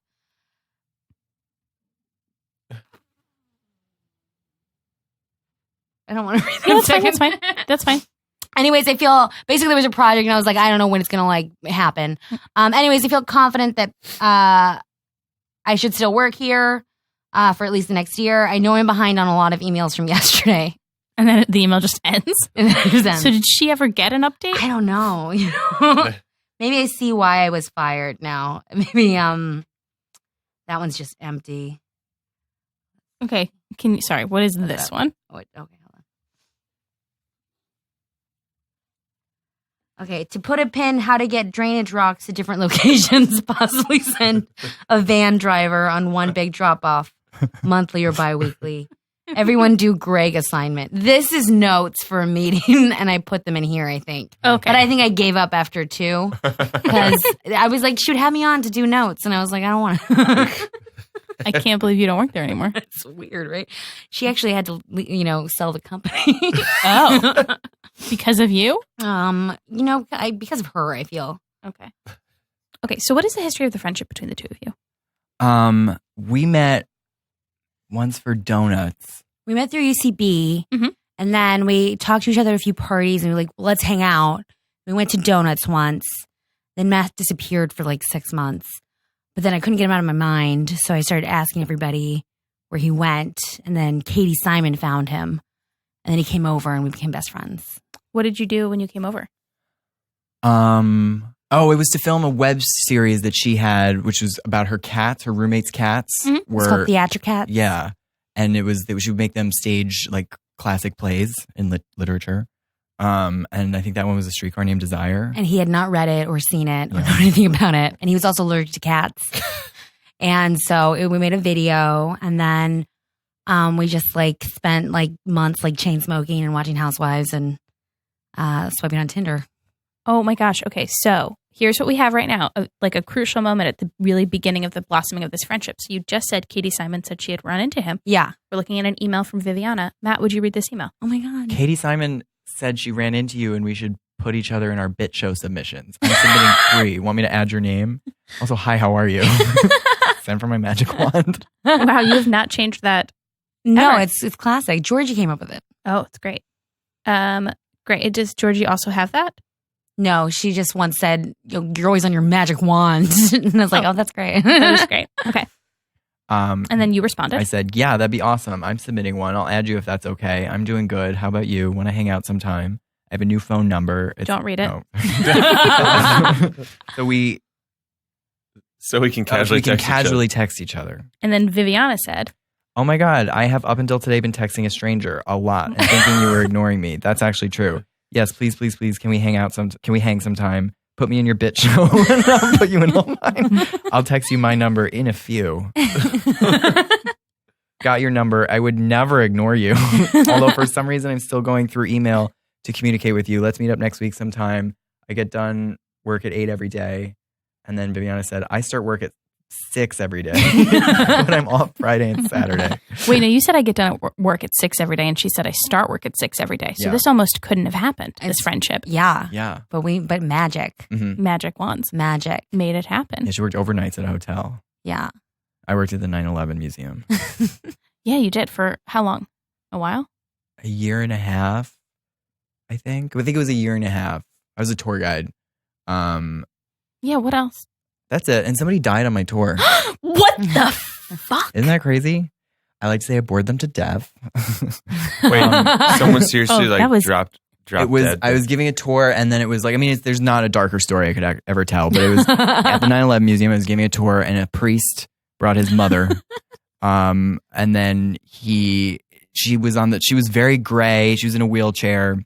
I don't want to read that. No, that's fine. That's fine. That's fine. Anyways, I feel basically there was a project, and I was like, I don't know when it's gonna like happen. Anyways, I feel confident that I should still work here for at least the next year. I know I'm behind on a lot of emails from yesterday. And then the email just ends. And then it just ends. So did she ever get an update? I don't know. You know? Maybe I see why I was fired now. Maybe that one's just empty. Okay. Can you? Sorry. What is this one? Oh, okay, hold on. Okay, to put a pin, how to get drainage rocks to different locations, possibly send a van driver on one big drop-off, monthly or bi-weekly. Everyone do Greg assignment. This is notes for a meeting, and I put them in here, I think. Okay. But I think I gave up after 2, because I was like, she would have me on to do notes, and I was like, I don't want to. I can't believe you don't work there anymore. It's weird, right? She actually had to, sell the company. Oh. Because of you? Because of her, I feel. Okay. Okay. So what is the history of the friendship between the two of you? We met once for donuts. We met through UCB, Mhm. and then we talked to each other at a few parties, and we were like, well, let's hang out. We went to donuts once. Then Matt disappeared for like 6 months. But then I couldn't get him out of my mind, so I started asking everybody where he went, and then Katie Simon found him, and then he came over, and we became best friends. What did you do when you came over? It was to film a web series that she had, which was about her cats, her roommate's cats. Mhm. It's called Theatric Cats. Yeah. And she would make them stage like classic plays in literature. And I think that one was A Streetcar Named Desire. And he had not read it or seen it or known anything about it. And he was also allergic to cats. And so we made a video, and then we just like spent like months like chain smoking and watching Housewives and swiping on Tinder. Oh my gosh. Okay. So here's what we have right now. Like a crucial moment at the really beginning of the blossoming of this friendship. So you just said Katie Simon said she had run into him. Yeah. We're looking at an email from Viviana. Matt, would you read this email? Oh my God. Katie Simon said she ran into you and we should put each other in our bit show submissions. I'm submitting 3. Want me to add your name? Also, hi, how are you? Send for my magic wand. Wow. You have not changed that. No, Ever. it's classic. Georgie came up with it. Oh, it's great. Great. Does Georgie also have that? No, she just once said, you're always on your magic wand. And I was like, oh, that's great. That was great. Okay. And then you responded. I said, yeah, that'd be awesome. I'm submitting one. I'll add you if that's okay. I'm doing good. How about you? Want to hang out sometime? I have a new phone number. Don't read it. So we can casually text each other. And then Viviana said, oh my God, I have up until today been texting a stranger a lot and thinking you were ignoring me. That's actually true. Yes, please, please, please. Can we hang sometime? Put me in your bit show and I'll put you in all mine. I'll text you my number in a few. Got your number. I would never ignore you. Although for some reason I'm still going through email to communicate with you. Let's meet up next week sometime. I get done work at 8 every day. And then Viviana said, I start work at 6 every day. But I'm off Friday and Saturday. wait, no, you said I get done at work at 6 every day. And she said I start work at 6 every day. So Yeah. this almost couldn't have happened, this friendship. Yeah. Yeah. But magic. Mm-hmm. Magic wands Magic. made it happen. Yeah, she worked overnights at a hotel. Yeah. I worked at the 9/11 museum. Yeah, you did. For how long? A while? A year and a half, I think. I think it was a year and a half. I was a tour guide. Yeah, what else? That's it. And somebody died on my tour. What the fuck? Isn't that crazy? I like to say I bored them to death. Wait, someone seriously dropped it was dead. I was giving a tour, and then it was like, I mean, there's not a darker story I could ever tell, but it was at the 9/11 museum. I was giving a tour, and a priest brought his mother, and then she was very gray. She was in a wheelchair,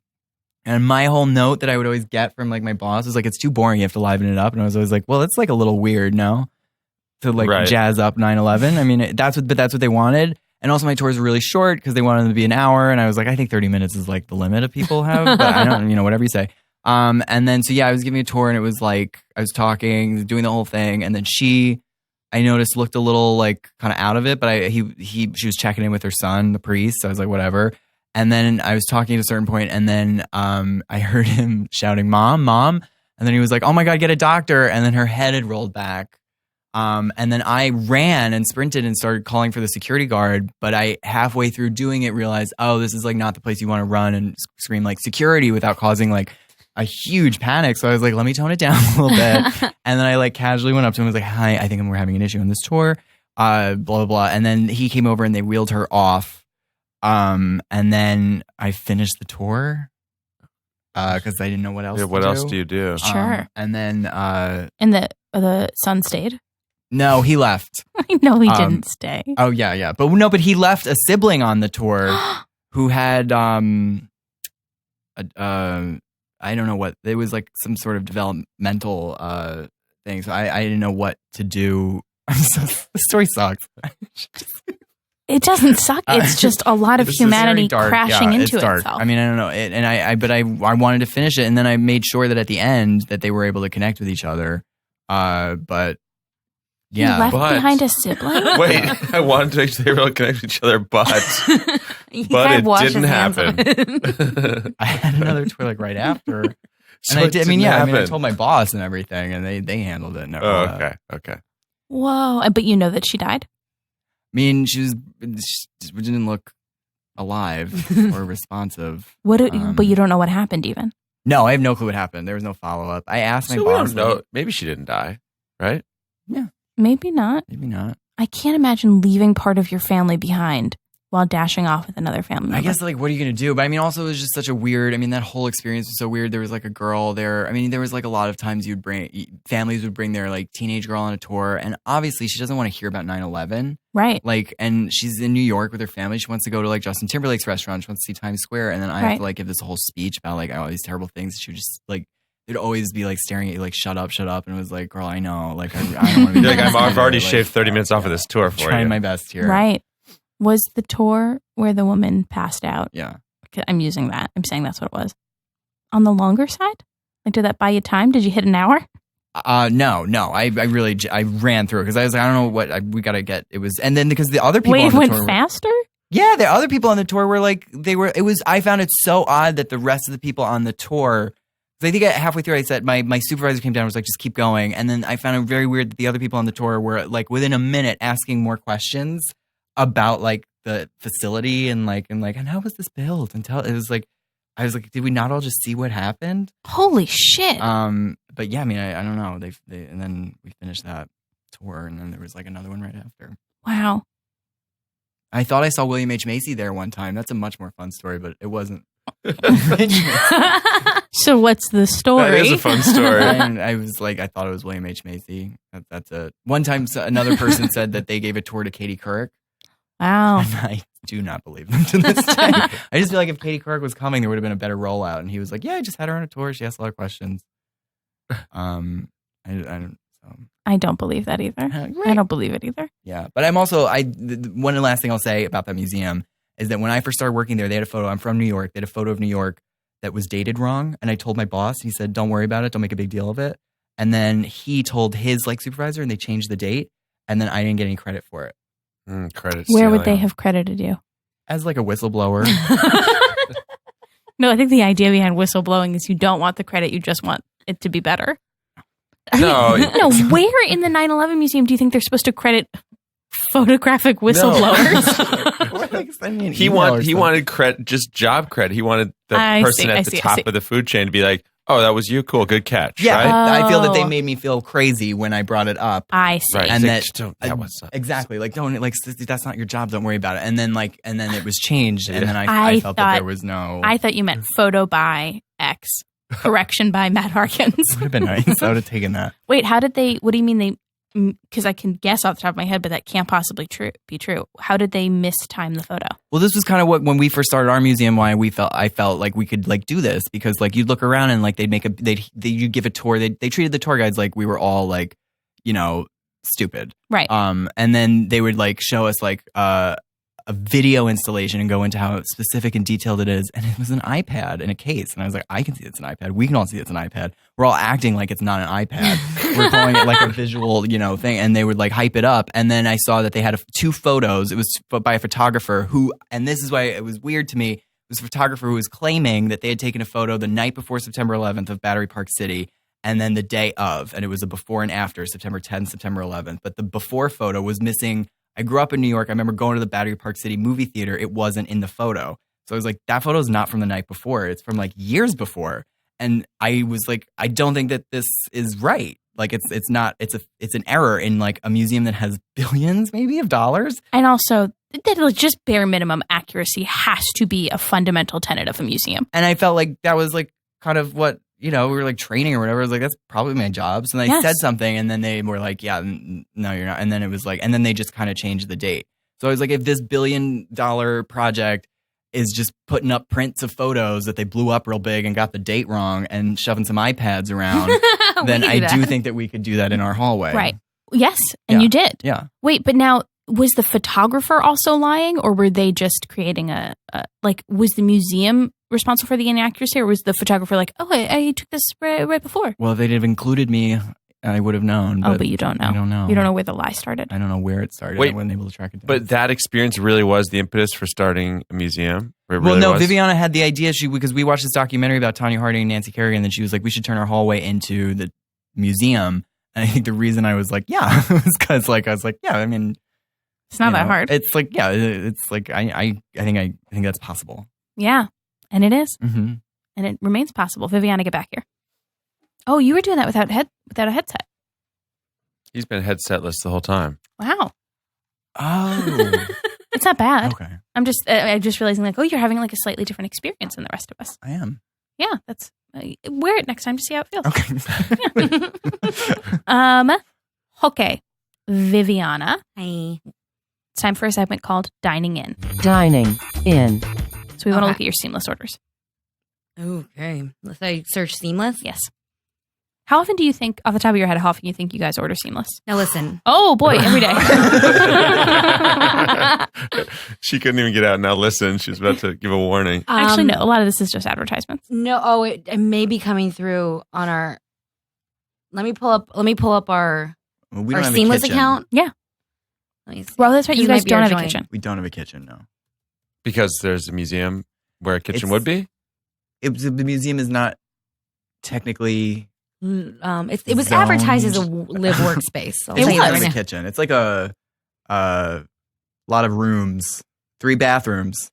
and my whole note that I would always get from like my boss was like, it's too boring. You have to liven it up, and I was always like, well, it's like a little weird, no, to like jazz up 9/11. I mean, that's what they wanted. And also my tours were really short because they wanted them to be an hour. And I was like, I think 30 minutes is like the limit of people have, but I don't, whatever you say. And then, so yeah, I was giving a tour, and it was like, I was talking, doing the whole thing. And then I noticed looked a little like kind of out of it, but she was checking in with her son, the priest. So I was like, whatever. And then I was talking at a certain point, and then I heard him shouting, "Mom, Mom." And then he was like, "Oh my God, get a doctor." And then her head had rolled back. And then I ran and sprinted and started calling for the security guard. But I halfway through doing it realized, oh, this is like not the place you want to run and scream like security without causing like a huge panic. So I was like, let me tone it down a little bit. And then I like casually went up to him and was like, "Hi, I think we're having an issue on this tour." Blah, blah, blah. And then he came over and they wheeled her off. And then I finished the tour because I didn't know what else to do. What else do you do? Sure. And then And the son stayed? no, he left. I know he didn't stay. Oh yeah. But he left a sibling on the tour who had I don't know what, it was like some sort of developmental thing. So I didn't know what to do. The story sucks. It doesn't suck. It's just a lot of humanity crashing into dark. itself. I mean, I don't know. But I wanted to finish it, and then I made sure that at the end that they were able to connect with each other. But yeah, you left behind a sibling? Wait, I wanted to make sure they were able to connect with each other, but it didn't happen. I had another tour like right after. So and I I told my boss and everything, and they handled it. Okay. Whoa. But you know that she died? I mean, she didn't look alive or responsive. But you don't know what happened even? No, I have no clue what happened. There was no follow-up. I asked my boss. We don't know. Maybe she didn't die, right? Yeah. Maybe not. Maybe not. I can't imagine leaving part of your family behind while dashing off with another family member. I guess, like, what are you going to do? But I mean, also, it was just such a weird, that whole experience was so weird. There was like a girl there. I mean, there was like a lot of times families would bring their like teenage girl on a tour. And obviously she doesn't want to hear about 9/11. Right. Like, and she's in New York with her family. She wants to go to like Justin Timberlake's restaurant. She wants to see Times Square. And then I have to like give this whole speech about like all these terrible things. She would just like, it'd always be like staring at you like, shut up. And it was like, girl, I know. Like, I don't want to be like, I've already shaved 30 minutes off of this tour for you. Trying my best here. Right. Was the tour where the woman passed out? Yeah. I'm using that. I'm saying that's what it was. On the longer side? Like, did that buy you time? Did you hit an hour? No. I ran through it because I was like, I don't know what we got to get. It was, and then because the other people on the went tour faster? Yeah, the other people on the tour were like, I found it so odd that the rest of the people on the tour, I think halfway through I said, my supervisor came down and was like, just keep going. And then I found it very weird that the other people on the tour were like within a minute asking more questions about like the facility and how was this built? And I was like, did we not all just see what happened? Holy shit. But yeah, I mean, I don't know. They and then we finished that tour, and then there was like another one right after. Wow. I thought I saw William H. Macy there one time. That's a much more fun story, but it wasn't. So what's the story? That is a fun story. And I was like, I thought it was William H. Macy. That's it. One time, another person said that they gave a tour to Katie Couric. Wow. And I do not believe them to this day. I just feel like if Katie Couric was coming, there would have been a better rollout. And he was like, yeah, I just had her on a tour. She asked a lot of questions. I don't believe that either. Right. I don't believe it either. Yeah. But I'm also, one last thing I'll say about that museum is that when I first started working there, they had a photo. I'm from New York. They had a photo of New York that was dated wrong. And I told my boss, he said, don't worry about it. Don't make a big deal of it. And then he told his like supervisor and they changed the date. And then I didn't get any credit for it. Credit Where would they have credited you? As like a whistleblower. No, I think the idea behind whistleblowing is you don't want the credit. You just want it to be better. No. Where in the 9/11 museum do you think they're supposed to credit photographic whistleblowers? He wanted credit, just job credit. He wanted the person at the top of the food chain to be like, Oh, that was you? Cool. Good catch. Yeah, Right? I feel that they made me feel crazy when I brought it up. I see. Right. And It's that, like, that was exactly, like, don't, like, that's not your job. Don't worry about it. And then it was changed. And then I felt that there was no. I thought you meant photo by X, correction by Matt Harkins. Would have been nice. I would have taken that. Wait, what do you mean they, because I can guess off the top of my head, but that can't possibly be true. How did they mistime the photo? Well, this was kind of when we first started our museum, why I felt like we could like do this, because like you'd look around and like you'd give a tour. They treated the tour guides like we were all like, stupid. Right. And then they would like show us like a video installation and go into how specific and detailed it is. And it was an iPad in a case. And I was like, I can see it's an iPad. We can all see it's an iPad. We're all acting like it's not an iPad. We're calling it like a visual, thing. And they would like hype it up. And then I saw that they had 2 photos. It was by a photographer who, and this is why it was weird to me. It was a photographer who was claiming that they had taken a photo the night before September 11th of Battery Park City. And then the day of, and it was a before and after, September 10th, September 11th. But the before photo was missing. I grew up in New York. I remember going to the Battery Park City movie theater. It wasn't in the photo. So I was like, that photo is not from the night before. It's from like years before. And I was like, I don't think that this is right. Like it's an error in like a museum that has billions maybe of dollars. And also that just bare minimum accuracy has to be a fundamental tenet of a museum. And I felt like that was like kind of what, we were like training or whatever. I was like, that's probably my job. So then I said something and then they were like, yeah, no, you're not. And then it was like, and then they just kind of changed the date. So I was like, if this $1 billion project is just putting up prints of photos that they blew up real big and got the date wrong and shoving some iPads around, then I do think that we could do that in our hallway. Right. Yes. And you did. Yeah. Wait, but now was the photographer also lying, or were they just creating was the museum responsible for the inaccuracy, or was the photographer like, oh, I took this right before? Well, if they'd have included me, I would have known. But you don't know. I don't know. You don't know where the lie started. I don't know where it started. Wait, I wasn't able to track it down. But that experience really was the impetus for starting a museum? Viviana had the idea, because we watched this documentary about Tonya Harding and Nancy Kerrigan, and then she was like, we should turn our hallway into the museum. And I think the reason I was like, yeah, was because like, I was like, yeah, I mean, it's not that hard. It's like, yeah, it's like, I think that's possible. Yeah. And it is. Mm-hmm. And it remains possible. Viviana, get back here. Oh, you were doing that without a headset. He's been headsetless the whole time. Wow. Oh. It's not bad. Okay. I'm just realizing like, oh, you're having like a slightly different experience than the rest of us. I am. Yeah, that's wear it next time to see how it feels. Okay. Okay. Viviana. Hi. It's time for a segment called Dining In. Dining in. So we want to look at your seamless orders. Okay. Let's say search seamless. Yes. How often do you think, off the top of your head, how often you think you guys order seamless? Now listen. Oh boy, every day. She couldn't even get out. Now listen, she's about to give a warning. Actually, no. A lot of this is just advertisements. No. Oh, it may be coming through on our. Let me pull up our We don't have seamless a kitchen. account. Yeah. Let me see. Well, that's right. You This guys might be don't our have a joint. kitchen. We don't have a kitchen, no. Because there's a museum where a kitchen It's- would be? The museum is not technically It was zoned. advertised as a live workspace. I'll It tell you was. that right a now. kitchen. It's like a lot of rooms, 3 bathrooms,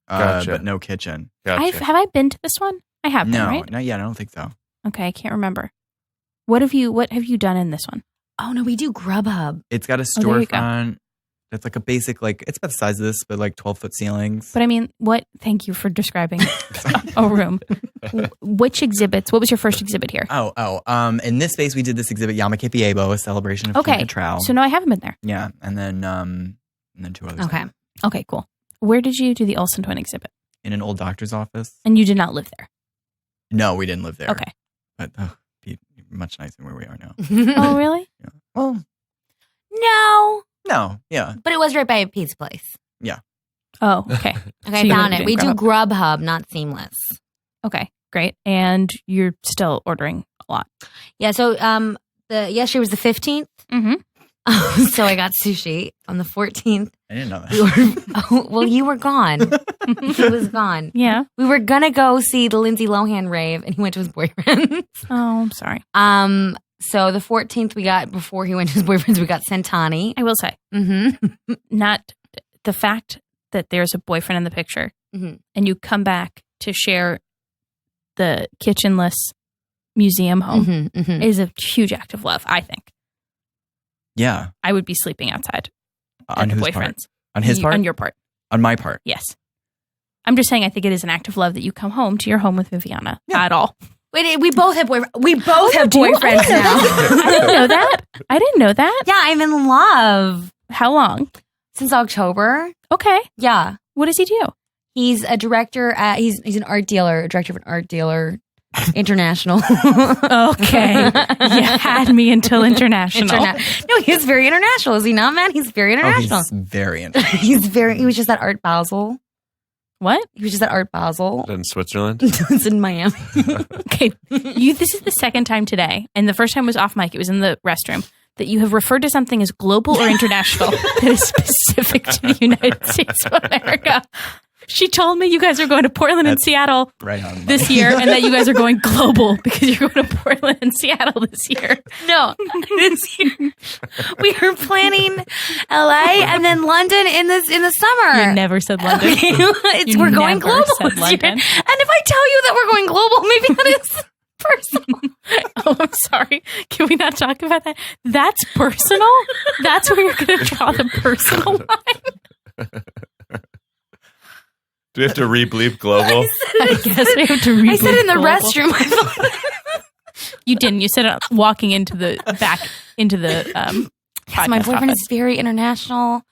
Gotcha. but no kitchen. Gotcha. Have I been to this one? I have been, No, right? not yet. I don't think so. Okay, I can't remember. What have you done in this one? Oh no, we do Grubhub. It's got a there you go. storefront. It's like a basic, like, it's about the size of this, but like 12-foot ceilings. But I mean, thank you for describing a room. Which exhibits? What was your first exhibit here? In this space, we did this exhibit, Yamake Piebo, a celebration of Okay, King Cottrell. so no, I haven't been there. Yeah, and then 2 others. Okay. Okay, cool. Where did you do the Olsen twin exhibit? In an old doctor's office. And you did not live there. No, we didn't live there. Okay. But be much nicer than where we are now. Oh, really? Yeah. Well, No, no, yeah. but it was right by a pizza place. Oh, okay. Okay, So I you found were it. We doing do Grubhub, not Seamless. Okay, great. And you're still ordering a lot. Yeah. So yesterday was the 15th. Mm-hmm. So I got sushi on the 14th. I didn't know that. We were, well, you were gone. He was gone. Yeah. We were gonna go see the Lindsay Lohan rave, and he went to his boyfriend. Oh, I'm sorry. So the 14th before he went to his boyfriend's, we got Sentani. I will say, not the fact that there's a boyfriend in the picture Mhm. and you come back to share the kitchenless museum home is a huge act of love, I think. Yeah. I would be sleeping outside On at the whose boyfriend's. part? On his part? On your part. On my part. Yes. I'm just saying I think it is an act of love that you come home to your home with Viviana at all. Wait, we both have boyfriends. We both have boyfriends now. I didn't know that. I didn't know that. Yeah, I'm in love. How long? Since October. Okay. Yeah. What does he do? He's a director at, he's an art dealer, a director of an art dealer, international. Okay. You had me until international. No, he's very international. Is he not, man? He's very international. He's very international. He was just at Art Basel. What? He was just at Art Basel. In Switzerland? It's in Miami. Okay. This is the second time today, and the first time was off mic. It was in the restroom, that you have referred to something as global or international that is specific to the United States of America. She told me you guys are going to Portland and Seattle this year, and that you guys are going global because you're going to Portland and Seattle this year. No, this year we are planning LA and then London in the summer. You never said London. We're going global this year. London. And if I tell you that we're going global, maybe that is personal. Oh, I'm sorry. Can we not talk about that? That's personal? That's where you're going to draw the personal line? Do we have to re-bleep global? I guess we have to re-bleep I said it in the global. restroom. I thought You didn't. You said it walking into the back into the yes, my boyfriend is very international,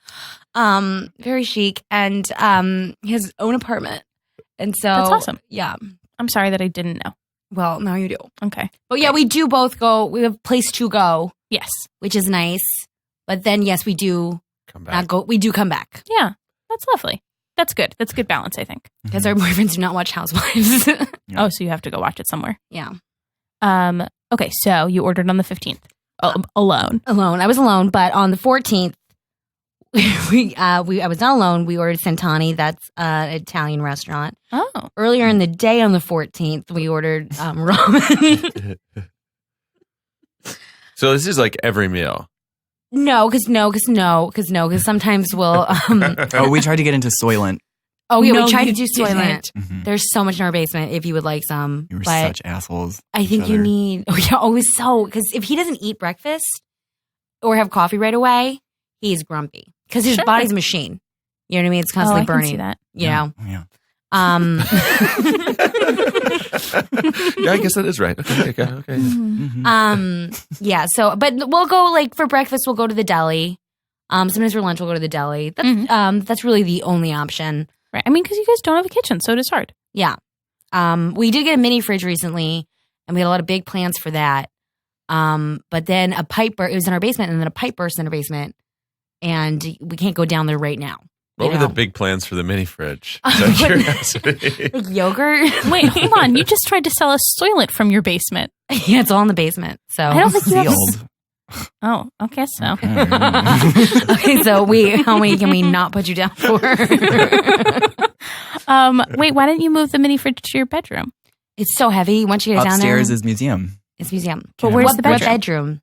very chic, and he has his own apartment. And so That's awesome. Yeah. I'm sorry that I didn't know. Well, now you do. Okay. But yeah, we do both go. We have a place to go. Yes. Which is nice. But then, yes, we do Come back. not go. We do come back. Yeah. That's lovely. That's good. That's good balance, I think. Because our boyfriends do not watch Housewives. Oh, so you have to go watch it somewhere. Yeah. Okay, so you ordered on the 15th. Alone. Alone. I was alone, but on the 14th, I was not alone. We ordered Santani. That's an Italian restaurant. Oh. Earlier in the day on the 14th, we ordered ramen. So this is like every meal. No, because sometimes we'll. We tried to get into Soylent. Oh yeah, No, we tried to you do Soylent. Mhm. There's so much in our basement. If you would like some, You were but such assholes. I think you need. Oh yeah, always so because if he doesn't eat breakfast or have coffee right away, he's grumpy because his Sure. body's a machine. You know what I mean? It's constantly I burning. can see that. You know. Yeah. Yeah, I guess that is right. Okay. Yeah. So, but we'll go like for breakfast. We'll go to the deli. Sometimes for lunch we'll go to the deli. That's that's really the only option. Right. I mean, because you guys don't have a kitchen, so it is hard. Yeah. We did get a mini fridge recently, and we had a lot of big plans for that. But then a pipe burst. It was in our basement, and then a pipe burst in our basement, and we can't go down there right now. What were the big plans for the mini fridge? Out of curiosity. Like yogurt? Wait, hold on. You just tried to sell us Soylent from your basement. Yeah, it's all in the basement. So I don't think you have. Sealed. Oh, okay, so. Okay, so how many can we not put you down for? Wait, why didn't you move the mini fridge to your bedroom? It's so heavy. Once you get down there, Upstairs is museum. it's museum. But where's What the bedroom? bedroom?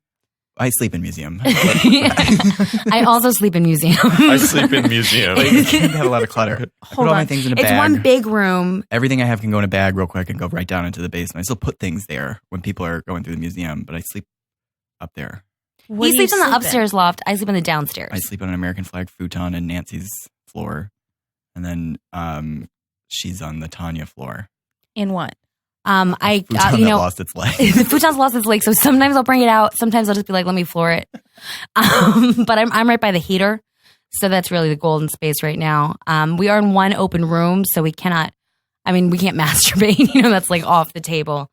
I sleep in museum. I also sleep in museum. I sleep in museum. I have a lot of clutter. Put all my on. things in a It's bag. one big room. Everything I have can go in a bag real quick and go right down into the basement. I still put things there when people are going through the museum, but I sleep up there. What He do you sleeps on the sleep in? upstairs loft. I sleep on the downstairs. I sleep on an American flag futon in Nancy's floor, and then she's on the Tonya floor. In what? Futon that lost its leg. The futon's lost its leg, so sometimes I'll bring it out. Sometimes I'll just be like, let me floor it. But I'm right by the heater, so that's really the golden space right now. We are in one open room, so we can't masturbate. That's like off the table.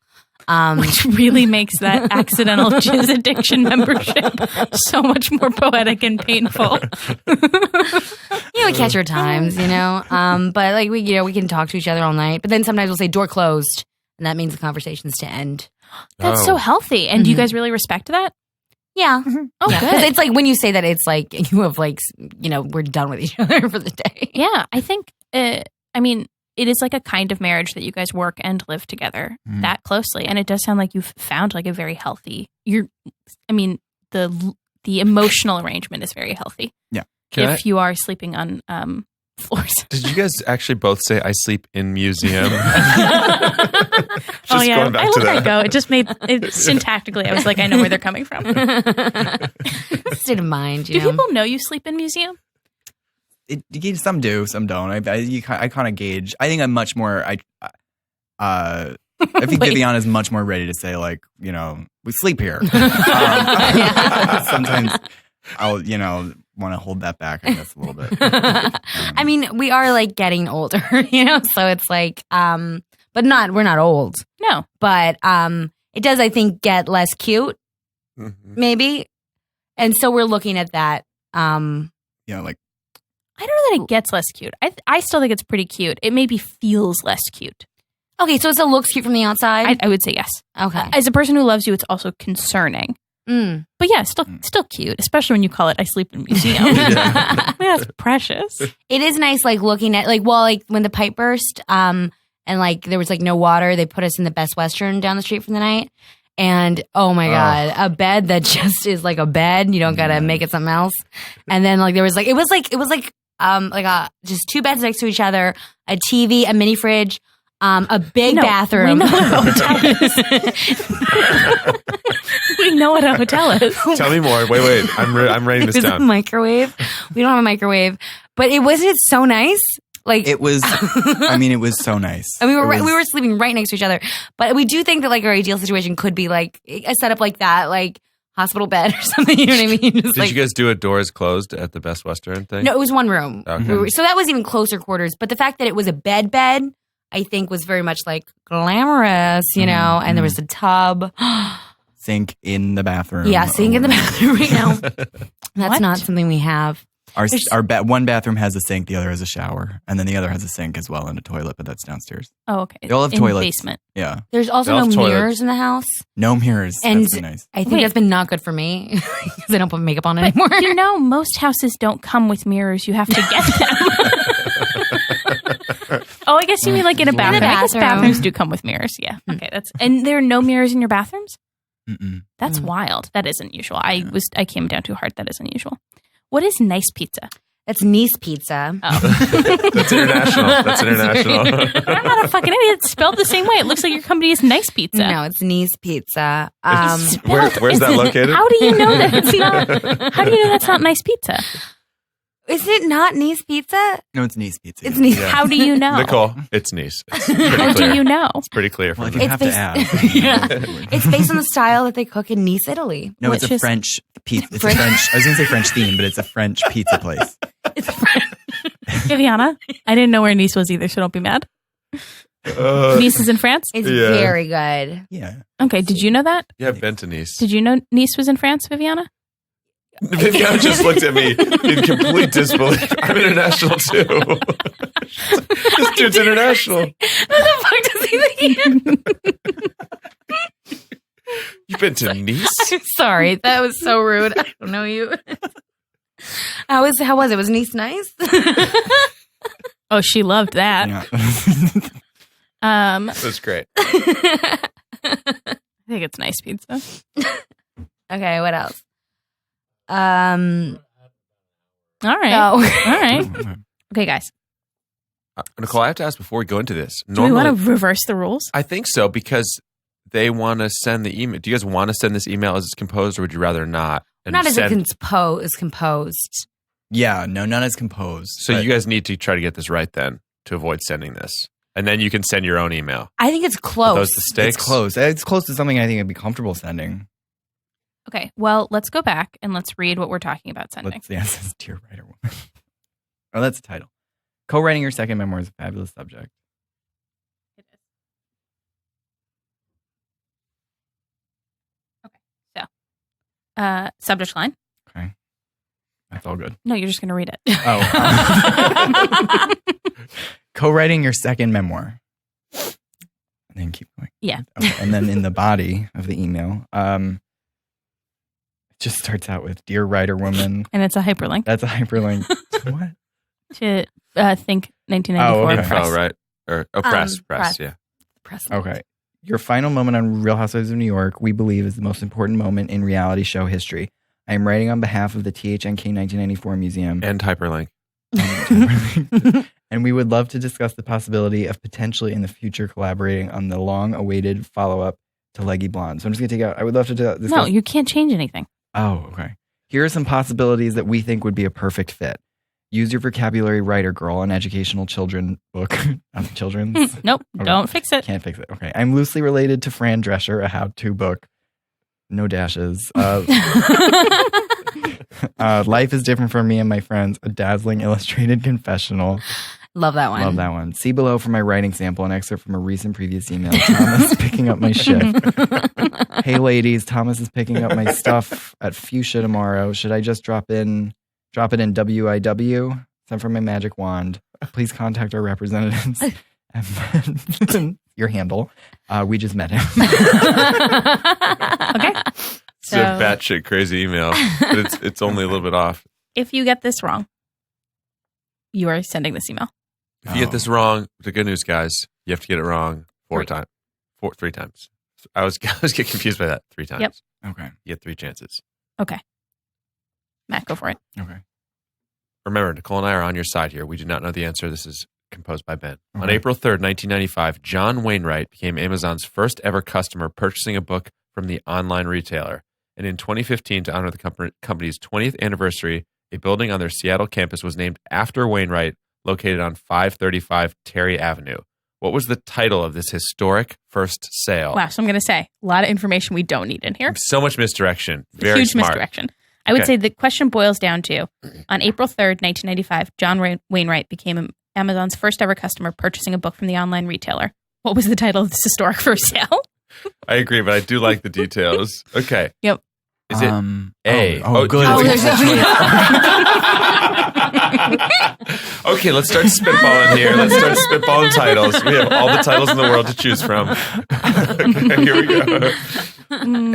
Which really makes that accidental jizz addiction membership so much more poetic and painful. We catch our times, but like we can talk to each other all night. But then sometimes we'll say door closed, and that means the conversation's to end. That's so healthy. And do you guys really respect that? Yeah. Oh, Yeah, good. 'cause it's like when you say that, it's like you have we're done with each other for the day. Yeah, I think, it is like a kind of marriage that you guys work and live together that closely. And it does sound like you've found like a very healthy, the emotional arrangement is very healthy. Yeah. If you are sleeping on floors. Did you guys actually both say I sleep in museum? Oh yeah, I let that go. It just made it syntactically. I was like, I know where they're coming from. State of mind. Do people know you sleep in museum? Some do, some don't. I kind of gauge. I think I'm much more. I think Viviana is much more ready to say, like, you know, we sleep here. Sometimes I'll, you know, want to hold that back, I guess, a little bit. I mean, we are like getting older, you know, so it's like, but we're not old. No. But it does, I think, get less cute, maybe. And so we're looking at that. Yeah, like. I don't know that it gets less cute. I still think it's pretty cute. It maybe feels less cute. Okay, so it still looks cute from the outside? I would say yes. Okay. As a person who loves you, it's also concerning. But yeah, still cute, especially when you call it I sleep in a museum. Yeah, it's precious. It is nice, like, looking at, like, well, like, when the pipe burst and, like, there was, like, no water, they put us in the Best Western down the street for the night. And, oh, my God, a bed that just is like a bed. You don't got to make it something else. And then, like, there was, like, it was like just two beds next to each other, a TV, a mini fridge, a big bathroom. We know what a hotel is. We know what a hotel is. Tell me more. Wait. I'm writing this down. A microwave. We don't have a microwave, but wasn't it so nice? Like, it was. I mean, it was so nice. I mean, we were sleeping right next to each other, but we do think that, like, our ideal situation could be like a setup like that, like hospital bed or something. You know what I mean? Did you guys do it doors closed at the Best Western thing? No, it was one room. Okay. So that was even closer quarters. But the fact that it was a bed, I think, was very much like glamorous, you know. And there was a tub, sink in the bathroom. Yeah, sink in the bathroom right now. That's not something we have. Our one bathroom has a sink, the other has a shower, and then the other has a sink as well and a toilet, but that's downstairs. Oh, okay. They all have in toilets. The basement. Yeah. There's also no mirrors in the house. No mirrors. And that's nice. I think that's been not good for me because I don't put makeup on anymore. You know, most houses don't come with mirrors. You have to get them. Oh, I guess you mean like in a bathroom. I guess bathrooms do come with mirrors. Yeah. Okay. And there are no mirrors in your bathrooms? Mm-mm. That's wild. That is unusual. I came down too hard. That is unusual. What is nice pizza? That's Nice Pizza. Oh. That's international. That's international. I'm not a fucking idiot. It's spelled the same way. It looks like your company is Nice Pizza. No, it's Nice Pizza. Where's that located? How do you know that it's not? How do you know that's not Nice Pizza? Is it not Nice Pizza? No, it's Nice Pizza. It's Nice. Yeah. How do you know? Nicole, it's Nice. How do you know? It's pretty clear. Well, if you have to ask. It's based on the style that they cook in Nice, Italy. No, it's a French pizza. It's a French. I was going to say French theme, but it's a French pizza place. It's French. Viviana, I didn't know where Nice was either, so don't be mad. Nice is in France? It's very good. Yeah. Okay, did you know that? Yeah, I've been to Nice. Did you know Nice was in France, Viviana? Viviana just looked at me in complete disbelief. I'm international too. This dude's international. What the fuck does he think? You've been to Nice? I'm sorry. That was so rude. I don't know you. How was it? Was Nice nice? Oh, she loved that. Yeah. It was great. I think it's nice pizza. Okay, what else? All right. Oh. All right. Okay, guys. Nicole, I have to ask before we go into this. Do we want to reverse the rules? I think so because they want to send the email. Do you guys want to send this email as it's composed or would you rather not? And Not as it's composed. Yeah, no, not as composed. So you guys need to try to get this right then to avoid sending this. And then you can send your own email. I think it's close. Are those the stakes? It's close. It's close to something I think I'd be comfortable sending. Okay, well, let's go back and let's read what we're talking about sending. Yeah, it says Dear Writer Woman. Oh, that's the title. Co-writing your second memoir is a fabulous subject. It is. Okay, so subject line. Okay. That's all good. No, you're just going to read it. Oh. Co-writing your second memoir. And then keep going. Yeah. Okay. And then in the body of the email, it just starts out with Dear Writer Woman. And it's a hyperlink. That's a hyperlink. To what? To Think 1994. Oh, okay. Info, right? Or press, yeah. Press. Okay. Your final moment on Real Housewives of New York, we believe, is the most important moment in reality show history. I am writing on behalf of the THNK 1994 Museum. And hyperlink. And we would love to discuss the possibility of potentially in the future collaborating on the long-awaited follow-up to Leggy Blonde. So I'm just going to take out, I would love to discuss. No, you can't change anything. Oh, okay. Here are some possibilities that we think would be a perfect fit. Use your vocabulary, writer girl, an educational children book. Children's? Nope, Okay. don't fix it. Can't fix it. Okay. I'm loosely related to Fran Drescher, a how-to book. No dashes. Life is different from me and my friends. A dazzling illustrated confessional. Love that one. Love that one. See below for my writing sample, an excerpt from a recent previous email. Thomas picking up my shit. Hey ladies, Thomas is picking up my stuff at Fuchsia tomorrow. Should I just drop it in WIW? Send for my magic wand. Please contact our representatives. And your handle. We just met him. Okay. It's a batshit crazy email, but it's only a little bit off. If you get this wrong, you are sending this email. If you get this wrong, the good news, guys, you have to get it wrong three times. I was getting confused by that 3 times. Yep. Okay. You get 3 chances. Okay. Matt, go for it. Okay. Remember, Nicole and I are on your side here. We do not know the answer. This is composed by Ben. Okay. On April 3rd, 1995, John Wainwright became Amazon's first ever customer purchasing a book from the online retailer. And in 2015, to honor the company's 20th anniversary, a building on their Seattle campus was named after Wainwright, located on 535 Terry Avenue. What was the title of this historic first sale? Wow, so I'm going to say a lot of information we don't need in here. So much misdirection. Very Huge smart. misdirection. I would say the question boils down to, on April 3rd, 1995, John Wainwright became Amazon's first ever customer purchasing a book from the online retailer. What was the title of this historic first sale? I agree, but I do like the details. Okay. Yep. Is it A? Oh, good. Oh, there's Okay, let's start spitballing here. Let's start spitballing titles. We have all the titles in the world to choose from. Okay, here we go.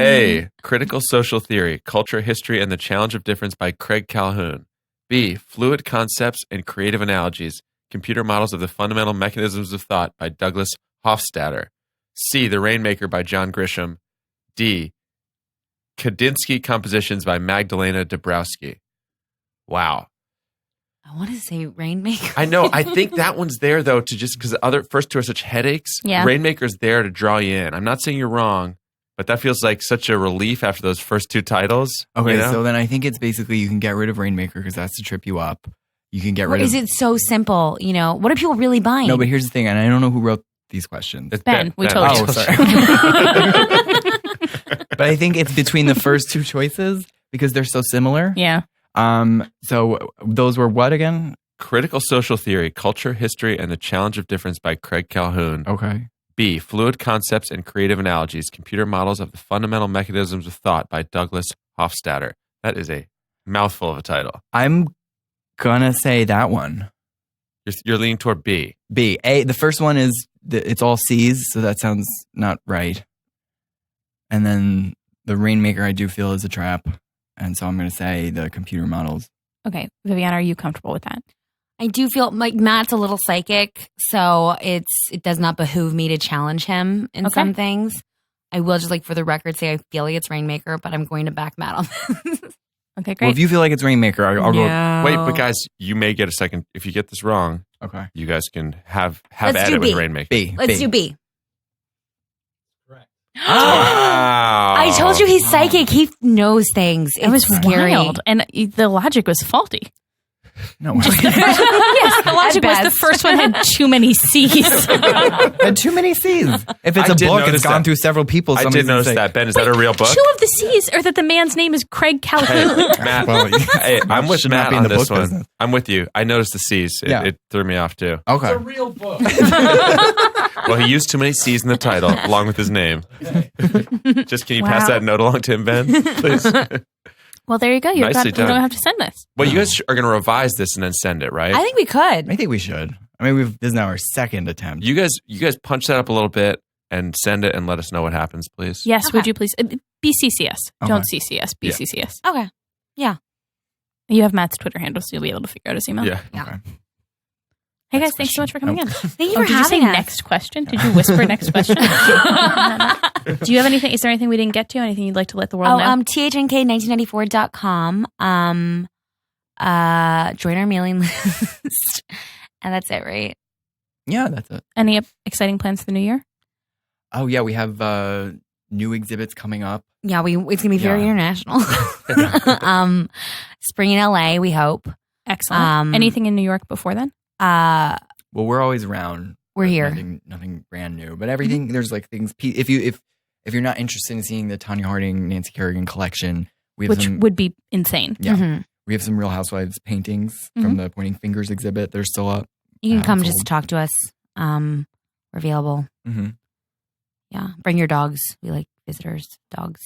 A. Critical Social Theory, Culture, History, and the Challenge of Difference by Craig Calhoun. B. Fluid Concepts and Creative Analogies, Computer Models of the Fundamental Mechanisms of Thought by Douglas Hofstadter. C. The Rainmaker by John Grisham. D. Kandinsky Compositions by Magdalena Dabrowski. Wow. I want to say Rainmaker. I know. I think that one's there, though, to just because the other first 2 are such headaches. Yeah. Rainmaker's there to draw you in. I'm not saying you're wrong, but that feels like such a relief after those first 2 titles. Okay, you know? so then I think it's basically you can get rid of Rainmaker because that's to trip you up. You can get rid of... Is it so simple? You know, what are people really buying? No, but here's the thing, and I don't know who wrote these questions. It's Ben, we told Oh, you. sorry. But I think it's between the first 2 choices because they're so similar. Yeah. So those were what again? Critical Social Theory, Culture, History, and the Challenge of Difference by Craig Calhoun. Okay. B. Fluid Concepts and Creative Analogies, Computer Models of the Fundamental Mechanisms of Thought by Douglas Hofstadter. That is a mouthful of a title. I'm gonna say that one. You're leaning toward B. B. A. The first one is it's all C's, so that sounds not right. And then the Rainmaker, I do feel is a trap, and so I'm gonna say the computer models. Okay. Viviana, are you comfortable with that? I do feel like Matt's a little psychic, so it does not behoove me to challenge him in some things. I will just for the record say I feel like it's Rainmaker, but I'm going to back Matt on this. Okay, great. Well, if you feel like it's Rainmaker, I'll go. Wait, but guys, you may get a second. If you get this wrong, Okay. you guys can have Let's at do it with B. Rainmaker. B. Let's do B. Wow. I told you he's psychic. He knows things. It was scary. wild, and the logic was faulty. No. Yes, the logic was the first one had too many C's. And too many C's. If it's I a did book, notice it's gone that. through several people. I Somebody's did notice gonna say, that. Ben, is that a real book? 2 of the C's are that the man's name is Craig Calhoun. Hey, Matt. Well, Hey, I'm with should not Matt be in on the this book one. business. I'm with you. I noticed the C's. It threw me off too. Okay. real book. Well, he used too many C's in the title, along with his name. Just can you pass that note along to him, Ben, please? Well, there you go. You Nicely don't done. have to send this. Well, you guys are going to revise this and then send it, right? I think we could. I think we should. I mean, this is now our second attempt. You guys punch that up a little bit and send it and let us know what happens, please. Yes, Okay. would you please? BCCS. Okay. Don't CCS. BCCS. Okay. You have Matt's Twitter handle, so you'll be able to figure out his email. Yeah. Okay. Hey, guys, thanks so much for coming in. Thank you Oh, for did you say having us. next question? Did you whisper next question? Do you have anything? Is there anything we didn't get to? Anything you'd like to let the world know? THNK1994.com. Join our mailing list. And that's it, right? Yeah, that's it. Any exciting plans for the new year? Oh, yeah, we have new exhibits coming up. Yeah, it's going to be very international. Spring in LA, we hope. Excellent. Anything in New York before then? Well, we're always around. We're here. Nothing brand new, but everything. There's like things. If you're not interested in seeing the Tonya Harding, Nancy Kerrigan collection, which would be insane. Yeah, we have some Real Housewives paintings from the Pointing Fingers exhibit. They're still up. You can come just talk to us. We're available. Mm-hmm. Yeah, bring your dogs. We like visitors, dogs.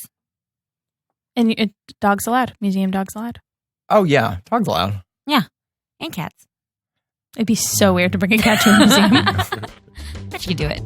And dogs allowed. Museum dogs allowed. Oh yeah, dogs allowed. Yeah, and cats. It'd be so weird to bring a cat to a museum. Bet you could do it.